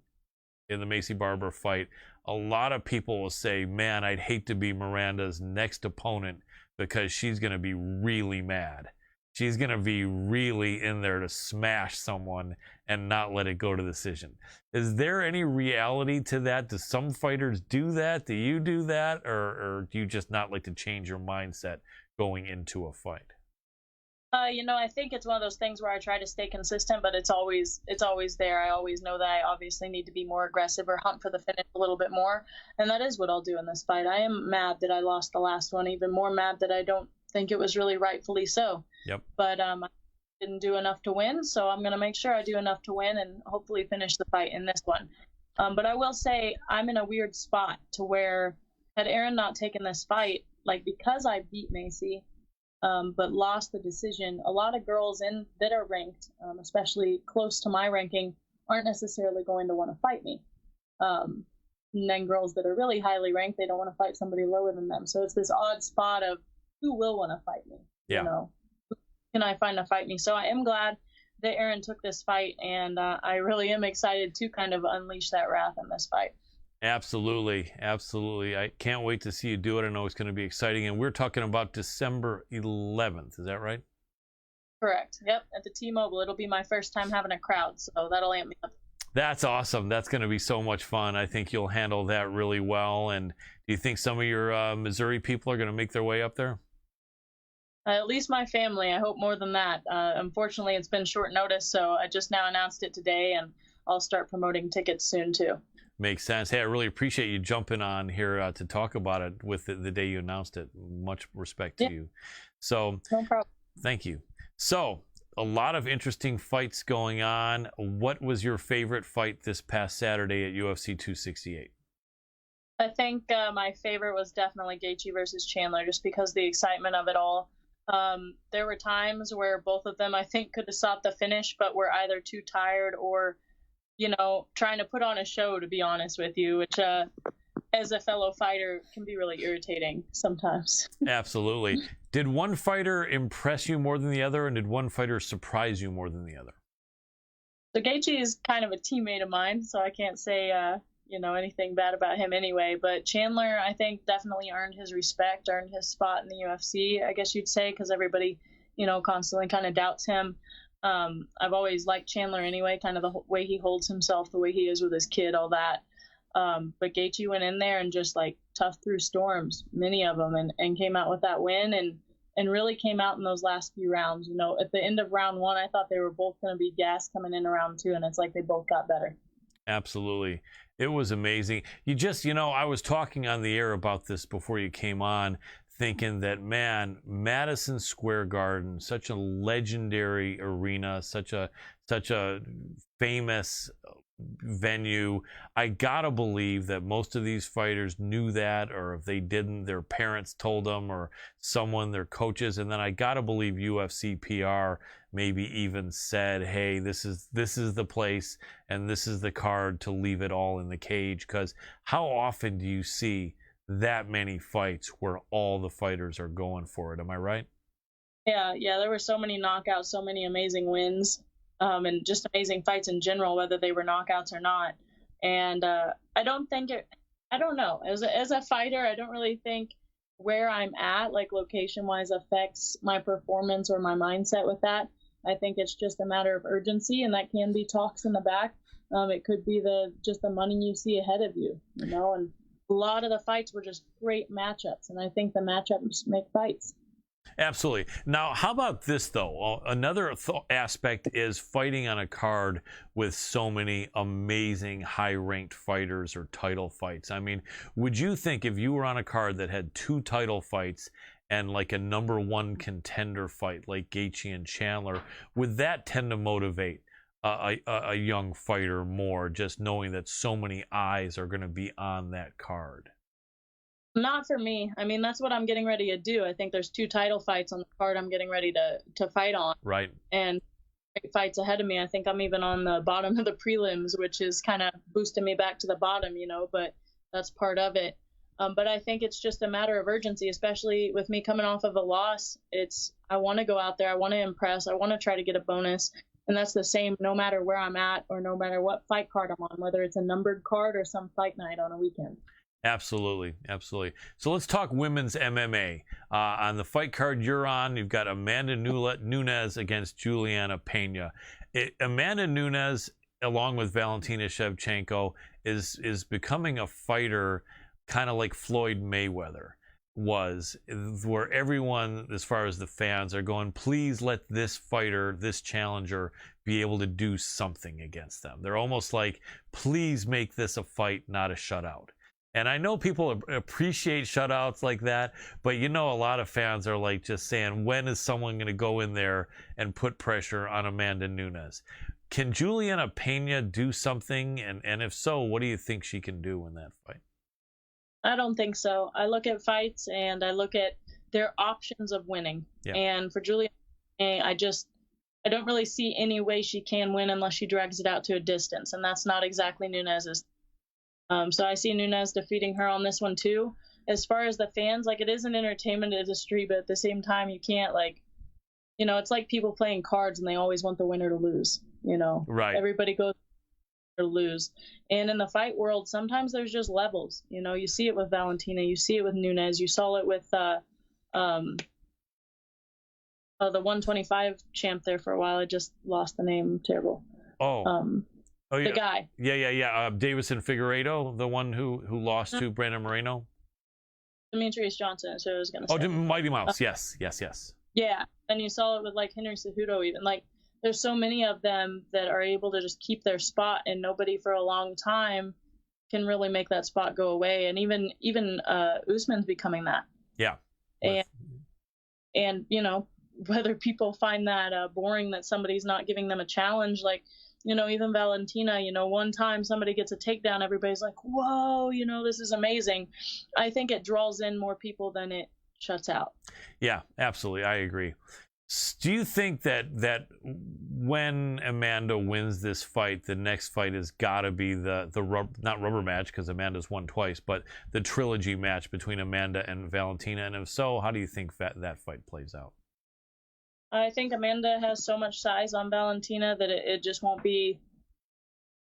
in the Maycee Barber fight, a lot of people will say, man, I'd hate to be Miranda's next opponent because she's going to be really mad. She's going to be really in there to smash someone and not let it go to decision. Is there any reality to that? Do some fighters do that? Do you do that? Or do you just not like to change your mindset going into a fight? I think it's one of those things where I try to stay consistent, but it's always there. I always know that I obviously need to be more aggressive or hunt for the finish a little bit more. And that is what I'll do in this fight. I am mad that I lost the last one, even more mad that I don't think it was really rightfully so. Yep. But I didn't do enough to win, so I'm going to make sure I do enough to win and hopefully finish the fight in this one. But I will say I'm in a weird spot to where had Aaron not taken this fight, like because I beat Maycee, but lost the decision, a lot of girls that are ranked, especially close to my ranking, aren't necessarily going to want to fight me. And then girls that are really highly ranked, they don't want to fight somebody lower than them. So it's this odd spot of who will want to fight me? Yeah. You know, who can I find to fight me? So I am glad that Aaron took this fight, and I really am excited to kind of unleash that wrath in this fight. Absolutely. I can't wait to see you do it. I know it's going to be exciting. And we're talking about December 11th. Is that right? Correct. Yep. At the T-Mobile. It'll be my first time having a crowd, so that'll amp me up. That's awesome. That's going to be so much fun. I think you'll handle that really well. And do you think some of your Missouri people are going to make their way up there? At least my family. I hope more than that. Unfortunately, it's been short notice, so I just now announced it today, and I'll start promoting tickets soon, too. Makes sense. Hey, I really appreciate you jumping on here to talk about it with the day you announced it. Much respect to you. So, no problem. Thank you. So, a lot of interesting fights going on. What was your favorite fight this past Saturday at UFC 268? I think my favorite was definitely Gaethje versus Chandler, just because the excitement of it all. There were times where both of them, I think, could have sought the finish, but were either too tired or, trying to put on a show, to be honest with you, which as a fellow fighter can be really irritating sometimes. Absolutely. Did one fighter impress you more than the other, and did one fighter surprise you more than the other? So Gaethje is kind of a teammate of mine, so I can't say anything bad about him anyway. But Chandler, I think, definitely earned his respect, earned his spot in the UFC, I guess you'd say, because everybody, constantly kind of doubts him. I've always liked Chandler anyway, kind of the way he holds himself, the way he is with his kid, all that. But Gaethje went in there and just tough through storms, many of them, and came out with that win and really came out in those last few rounds. At the end of round one, I thought they were both going to be gassed coming into round two, and it's like they both got better. Absolutely. It was amazing. You just, I was talking on the air about this before you came on, thinking that, man, Madison Square Garden, such a legendary arena, such a famous venue. I gotta believe that most of these fighters knew that, or if they didn't, their parents told them, or someone, their coaches. And then I gotta believe UFC PR maybe even said, hey, this is the place and this is the card to leave it all in the cage. Because how often do you see that many fights where all the fighters are going for it? Am I right? Yeah, there were so many knockouts, so many amazing wins, and just amazing fights in general, whether they were knockouts or not. And I don't know. As a fighter, I don't really think where I'm at, location-wise, affects my performance or my mindset with that. I think it's just a matter of urgency, and that can be talks in the back. It could be just the money you see ahead of you, you know. And a lot of the fights were just great matchups, and I think the matchups make fights. Absolutely. Now, how about this, though? Another aspect is fighting on a card with so many amazing high-ranked fighters or title fights. I mean, would you think if you were on a card that had 2 title fights and like a number 1 contender fight like Gaethje and Chandler, would that tend to motivate a young fighter more, just knowing that so many eyes are going to be on that card? Not for me. I mean, that's what I'm getting ready to do. I think there's 2 title fights on the card I'm getting ready to fight on. Right. And great fights ahead of me. I think I'm even on the bottom of the prelims, which is kind of boosting me back to the bottom, you know, but that's part of it. But I think it's just a matter of urgency, especially with me coming off of a loss. I want to go out there. I want to impress. I want to try to get a bonus. And that's the same no matter where I'm at or no matter what fight card I'm on, whether it's a numbered card or some fight night on a weekend. Absolutely, absolutely. So let's talk women's MMA. On the fight card you're on, you've got Amanda Nunes against Juliana Pena. Amanda Nunes, along with Valentina Shevchenko, is becoming a fighter kind of like Floyd Mayweather was, where everyone, as far as the fans, are going, please let this fighter, this challenger, be able to do something against them. They're almost like, please make this a fight, not a shutout. And I know people appreciate shutouts like that, but you know, a lot of fans are like just saying, when is someone going to go in there and put pressure on Amanda Nunes? Can Juliana Pena do something? And if so, what do you think she can do in that fight? I don't think so. I look at fights and I look at their options of winning. Yeah. And for Juliana, I don't really see any way she can win unless she drags it out to a distance. And that's not exactly Nunes's. So I see Nunes defeating her on this one too. As far as the fans, like, it is an entertainment industry, but at the same time, you can't, like, you know, it's like people playing cards and they always want the winner to lose, you know. Right. Everybody goes to lose. And in the fight world, sometimes there's just levels. You know, you see it with Valentina, you see it with Nunes, you saw it with the 125 champ there for a while. I just lost the name. Terrible. Oh, yeah. The guy. Yeah. Davison Figueiredo, the one who lost to Brandon Moreno. Demetrius Johnson, so I was going to say. Oh, Mighty Mouse. Yes. Yeah, and you saw it with, like, Henry Cejudo even. Like, there's so many of them that are able to just keep their spot, and nobody for a long time can really make that spot go away. And even Usman's becoming that. Yeah. And you know, whether people find that boring that somebody's not giving them a challenge, like, you know, even Valentina, you know, one time somebody gets a takedown, everybody's like, whoa, you know, this is amazing. I think it draws in more people than it shuts out. Yeah, absolutely. I agree. Do you think that when Amanda wins this fight, the next fight has got to be the not rubber match, because Amanda's won twice, but the trilogy match between Amanda and Valentina? And if so, how do you think that fight plays out? I think Amanda has so much size on Valentina that it just won't be,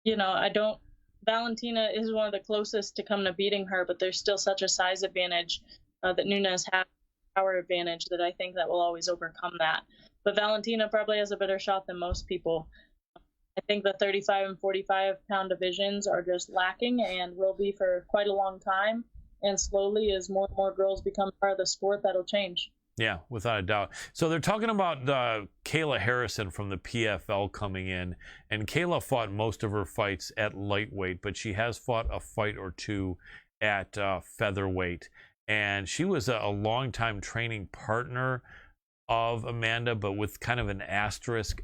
you know, Valentina is one of the closest to come to beating her, but there's still such a size advantage that Nunes has, power advantage, that I think that will always overcome that. But Valentina probably has a better shot than most people. I think the 35 and 45 pound divisions are just lacking and will be for quite a long time. And slowly, as more and more girls become part of the sport, that'll change. Yeah, without a doubt. So they're talking about Kayla Harrison from the PFL coming in, and Kayla fought most of her fights at lightweight, but she has fought a fight or two at featherweight, and she was a longtime training partner of Amanda, but with kind of an asterisk.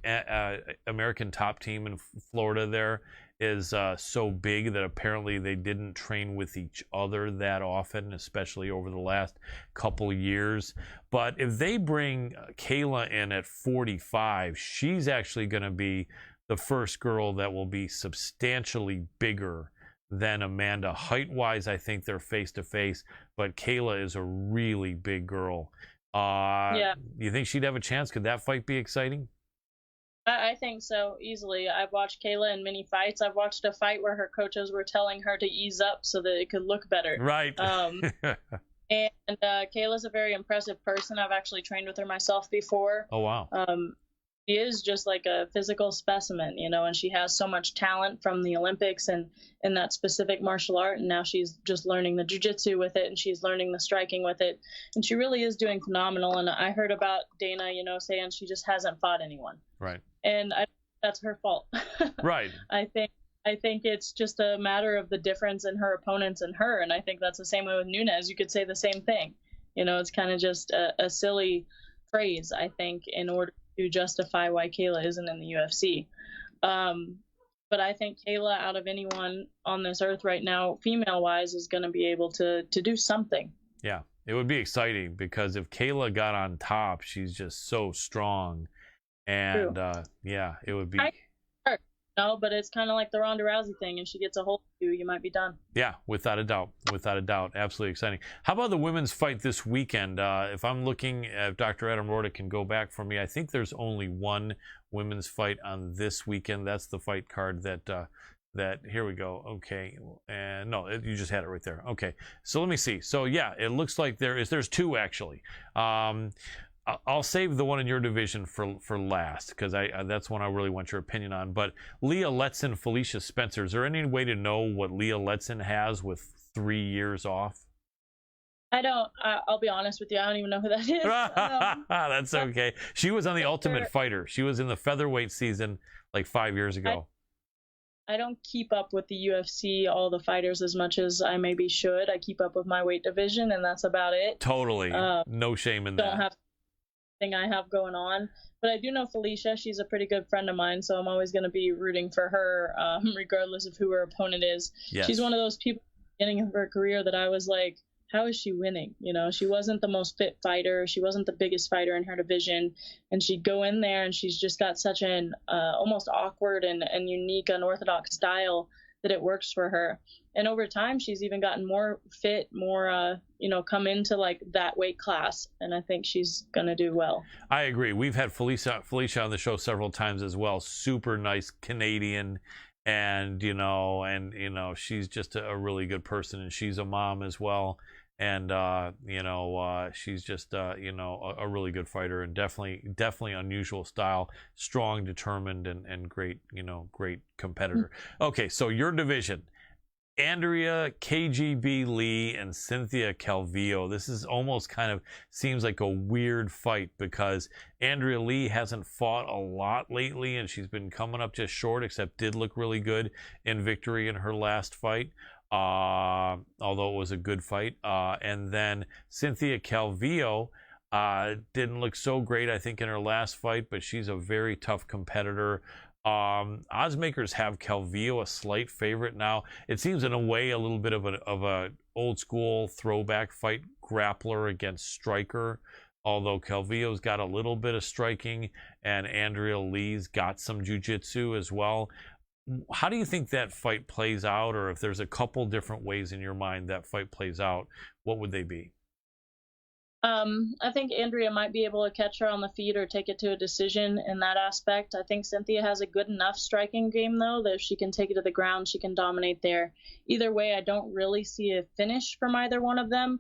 American Top Team in Florida there is so big that apparently they didn't train with each other that often, especially over the last couple years. But if they bring Kayla in at 45, she's actually going to be the first girl that will be substantially bigger than Amanda. Height-wise, I think they're face-to-face, but Kayla is a really big girl. Yeah. You think she'd have a chance? Could that fight be exciting? I think so, easily. I've watched Kayla in many fights. I've watched a fight where her coaches were telling her to ease up so that it could look better. Right. And Kayla's a very impressive person. I've actually trained with her myself before. Oh, wow. she is just like a physical specimen, you know, and she has so much talent from the Olympics and in that specific martial art. And now she's just learning the jiu-jitsu with it, and she's learning the striking with it. And she really is doing phenomenal. And I heard about Dana, you know, saying she just hasn't fought anyone. Right. And that's her fault. Right. I think it's just a matter of the difference in her opponents and her. And I think that's the same way with Nunes. You could say the same thing. You know, it's kind of just a silly phrase, I think, in order to justify why Kayla isn't in the UFC. But I think Kayla, out of anyone on this earth right now, female-wise, is going to be able to do something. Yeah, it would be exciting because if Kayla got on top, she's just so strong. And, yeah, it would be... No, but it's kind of like the Ronda Rousey thing, and she gets a hold of you, you might be done. Yeah, without a doubt. Without a doubt. Absolutely exciting. How about the women's fight this weekend? If I'm looking, if Dr. Adam Roorda can go back for me, I think there's only one women's fight on this weekend. That's the fight card that here we go. Okay. And no, you just had it right there. Okay. So let me see. So yeah, it looks like there's two actually. I'll save the one in your division for last because that's one I really want your opinion on. But Leah Letson, Felicia Spencer, is there any way to know what Leah Letson has with 3 years off? I don't. I'll be honest with you. I don't even know who that is. That's okay. She was on the Ultimate Fighter. She was in the featherweight season like 5 years ago. I don't keep up with the UFC, all the fighters, as much as I maybe should. I keep up with my weight division, and that's about it. Totally. No shame in that. Don't have thing I have going on, but I do know Felicia. She's a pretty good friend of mine, so I'm always going to be rooting for her, regardless of who her opponent is. Yes. She's one of those people at the beginning of her career that I was like, how is she winning? You know, she wasn't the most fit fighter. She wasn't the biggest fighter in her division, and she'd go in there and she's just got such an almost awkward and unique, unorthodox style that it works for her. And over time, she's even gotten more fit, more, come into like that weight class. And I think she's going to do well. I agree. We've had Felicia on the show several times as well. Super nice Canadian. And, she's just a really good person, and she's a mom as well. And, she's just, a really good fighter, and definitely unusual style, strong, determined, and great, great competitor. Okay. So your division, Andrea KGB Lee and Cynthia Calvillo. This is almost kind of seems like a weird fight because Andrea Lee hasn't fought a lot lately, and she's been coming up just short, except did look really good in victory in her last fight. Although it was a good fight. And then Cynthia Calvillo didn't look so great, I think, in her last fight, but she's a very tough competitor. Oddsmakers have Calvillo a slight favorite now. It seems in a way a little bit of a old school throwback fight, grappler against striker. Although Calvillo's got a little bit of striking and Andrea Lee's got some jiu-jitsu as well. How do you think that fight plays out, or if there's a couple different ways in your mind that fight plays out, what would they be? I think Andrea might be able to catch her on the feet or take it to a decision in that aspect. I think Cynthia has a good enough striking game, though, that if she can take it to the ground, she can dominate there. Either way, I don't really see a finish from either one of them.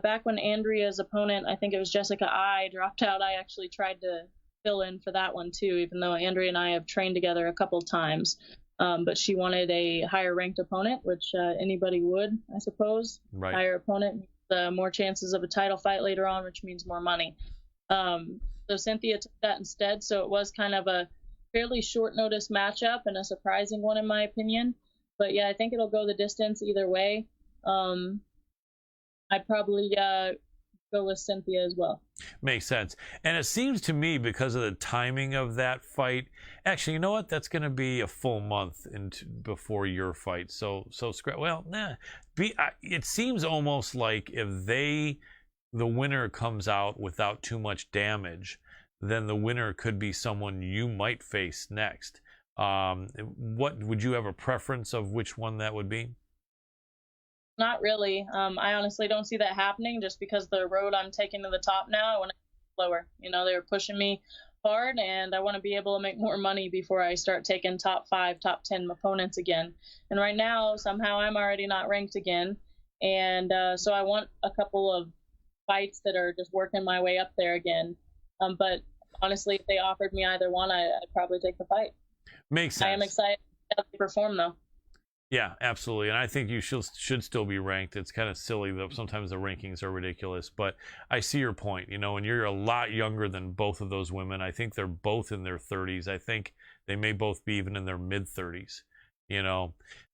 Back when Andrea's opponent, I think it was Jessica I, dropped out, I actually tried to fill in for that one, too, even though Andrea and I have trained together a couple times. But she wanted a higher ranked opponent, which anybody would, I suppose. Right. Higher opponent, more chances of a title fight later on, which means more money. So Cynthia took that instead. So it was kind of a fairly short notice matchup and a surprising one, in my opinion. But yeah, I think it'll go the distance either way. I'd probably go with Cynthia as well. Makes sense. And it seems to me, because of the timing of that fight, actually, you know what? That's going to be a full month before your fight. It seems almost like if the winner comes out without too much damage, then the winner could be someone you might face next. What would you have a preference of which one that would be? Not really. I honestly don't see that happening, just because the road I'm taking to the top now, I want to go slower. They were pushing me hard, and I want to be able to make more money before I start taking top 5, top 10 opponents again. And right now, somehow I'm already not ranked again. And so I want a couple of fights that are just working my way up there again. But honestly, if they offered me either one, I'd probably take the fight. Makes sense. I am excited to perform, though. Yeah, absolutely. And I think you should still be ranked. It's kind of silly, though. Sometimes the rankings are ridiculous. But I see your point, and you're a lot younger than both of those women. I think they're both in their 30s. I think they may both be even in their mid-30s,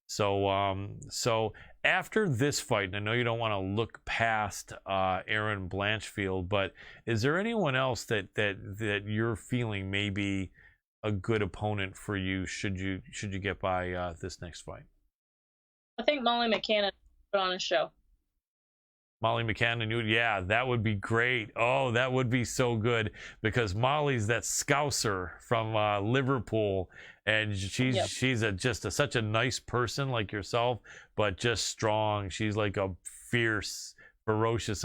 So after this fight, and I know you don't want to look past Erin Blanchfield, but is there anyone else that you're feeling may be a good opponent for you should you get by this next fight? I think Molly McCann put on a show. Molly McCann, yeah, that would be great. Oh, that would be so good, because Molly's that Scouser from Liverpool, and she's such a nice person like yourself, but just strong. She's like a fierce, ferocious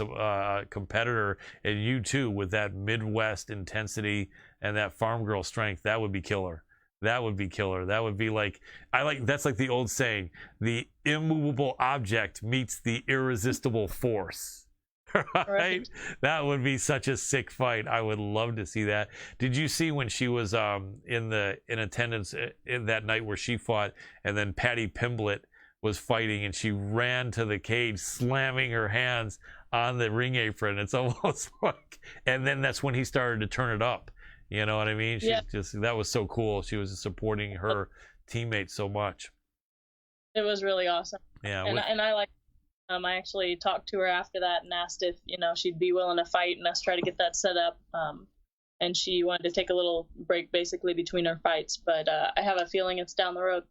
competitor, and you too, with that Midwest intensity and that farm girl strength. That would be killer. That would be killer. That would be that's like the old saying, the immovable object meets the irresistible force. Right? That would be such a sick fight. I would love to see that. Did you see when she was in attendance in that night where she fought, and then Patty Pimblett was fighting, and she ran to the cage slamming her hands on the ring apron? It's almost like, and then that's when he started to turn it up. You know what I mean? That was so cool. She was supporting her teammates so much. It was really awesome. Yeah. And I I actually talked to her after that and asked if, she'd be willing to fight and us try to get that set up. And she wanted to take a little break basically between her fights, but I have a feeling it's down the road.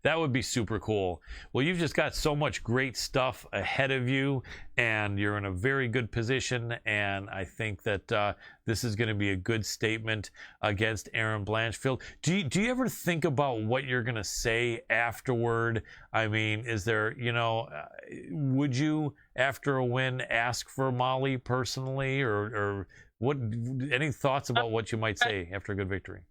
That would be super cool. Well, you've just got so much great stuff ahead of you, and you're in a very good position, and I think that this is going to be a good statement against Erin Blanchfield. Do you ever think about what you're going to say afterward? I mean, is there, would you, after a win, ask for Molly personally, or what? Any thoughts about what you might say after a good victory?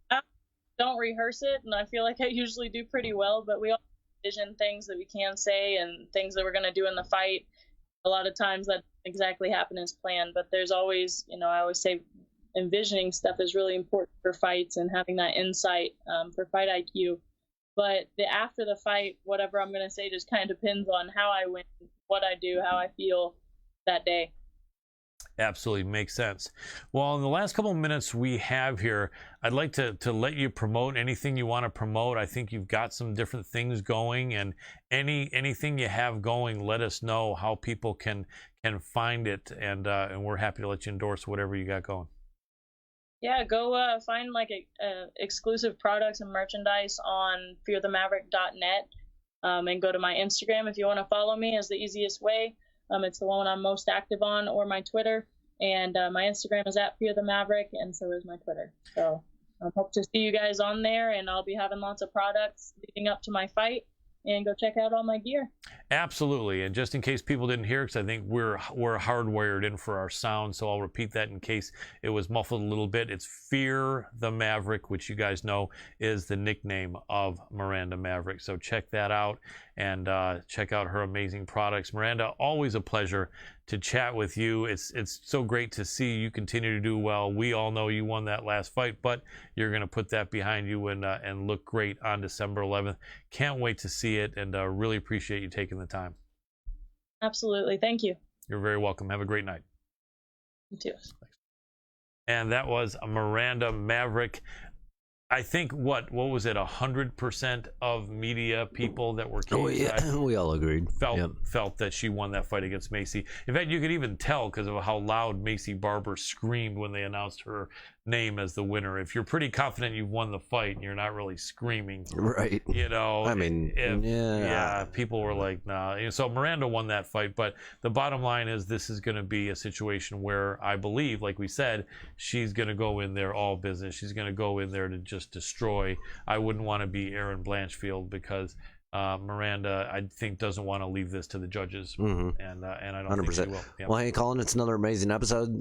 Don't rehearse it, and I feel like I usually do pretty well, but we all envision things that we can say and things that we're going to do in the fight. A lot of times that doesn't exactly happen as planned, but there's always, I always say envisioning stuff is really important for fights and having that insight for fight IQ. But after the fight, whatever I'm going to say just kind of depends on how I win, what I do, how I feel that day. Absolutely makes sense. Well, in the last couple of minutes we have here, I'd like to let you promote anything you want to promote. I think you've got some different things going, and anything you have going, let us know how people can find it, and we're happy to let you endorse whatever you got going. Yeah, go find exclusive products and merchandise on fearthemaverick.net, and go to my Instagram if you want to follow me, is the easiest way. It's the one I'm most active on, or my Twitter, and my Instagram is at Fear the Maverick, and so is my Twitter. So I hope to see you guys on there, and I'll be having lots of products leading up to my fight, and go check out all my gear. Absolutely. And just in case people didn't hear, because I think we're hardwired in for our sound, so I'll repeat that in case it was muffled a little bit. It's Fear the Maverick, which you guys know is the nickname of Miranda Maverick. So check that out, and check out her amazing products. Miranda, always a pleasure to chat with you. It's so great to see you continue to do well. We all know you won that last fight, but you're going to put that behind you and look great on December 11th. Can't wait to see it, and really appreciate you taking the time. Absolutely. Thank you. You're very welcome. Have a great night. You too. Thanks. And that was Miranda Maverick. I think what was it? 100% of media people that were we all agreed. Felt that she won that fight against Macy. In fact, you could even tell because of how loud Macy Barber screamed when they announced her name as the winner. If you're pretty confident you've won the fight and you're not really screaming, right? I mean, yeah, people were like, nah. So Miranda won that fight, but the bottom line is this is going to be a situation where I believe, like we said, she's going to go in there all business. She's going to go in there to just destroy. I wouldn't want to be Erin Blanchfield because Miranda, I think, doesn't want to leave this to the judges, and I don't 100%. Think she will. Yep. Well, hey, Colin, it's another amazing episode.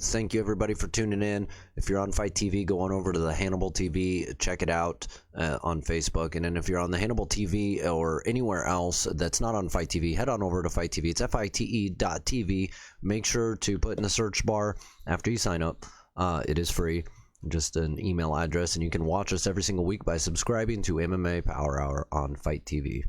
Thank you, everybody, for tuning in. If you're on Fight TV, go on over to the Hannibal TV, check it out on Facebook, and then if you're on the Hannibal TV or anywhere else that's not on Fight TV, head on over to Fight TV. It's FITE.tv. Make sure to put in the search bar after you sign up. It is free. just an email address, and you can watch us every single week by subscribing to MMA Power Hour on Fight TV.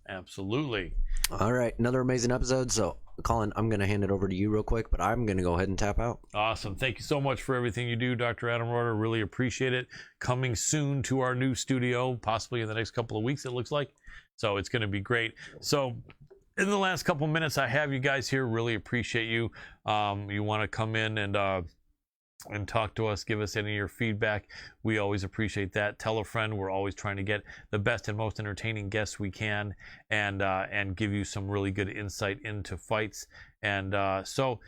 Absolutely. All right, another amazing episode. So, Colin, I'm going to hand it over to you real quick, but I'm going to go ahead and tap out. Awesome. Thank you so much for everything you do, Dr. Adam Roorda. Really appreciate it. Coming soon to our new studio, possibly in the next couple of weeks, it looks like. So it's going to be great. So in the last couple minutes, I have you guys here. Really appreciate you. You want to come in and talk to us, give us any of your feedback. We always appreciate that. Tell a friend. We're always trying to get the best and most entertaining guests we can, and give you some really good insight into fights. And so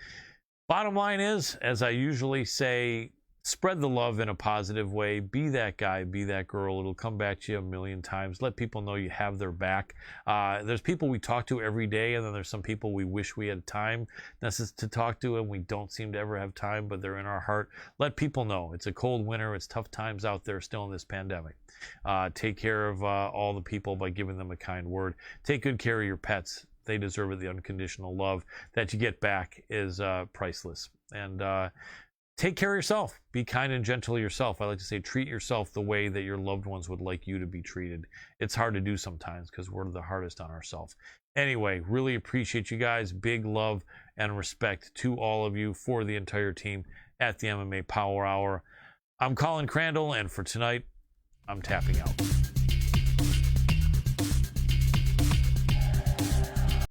bottom line is, as I usually say, spread the love in a positive way. Be that guy, be that girl. It'll come back to you a million times. Let people know you have their back. There's people we talk to every day, and then there's some people we wish we had time to talk to, and we don't seem to ever have time, but they're in our heart. Let people know. It's a cold winter. It's tough times out there still in this pandemic. Take care of all the people by giving them a kind word. Take good care of your pets. They deserve it. The unconditional love that you get back is priceless. And take care of yourself. Be kind and gentle to yourself. I like to say, treat yourself the way that your loved ones would like you to be treated. It's hard to do sometimes because we're the hardest on ourselves. Anyway, really appreciate you guys. Big love and respect to all of you, for the entire team at the MMA Power Hour. I'm Colin Crandall, and for tonight, I'm tapping out.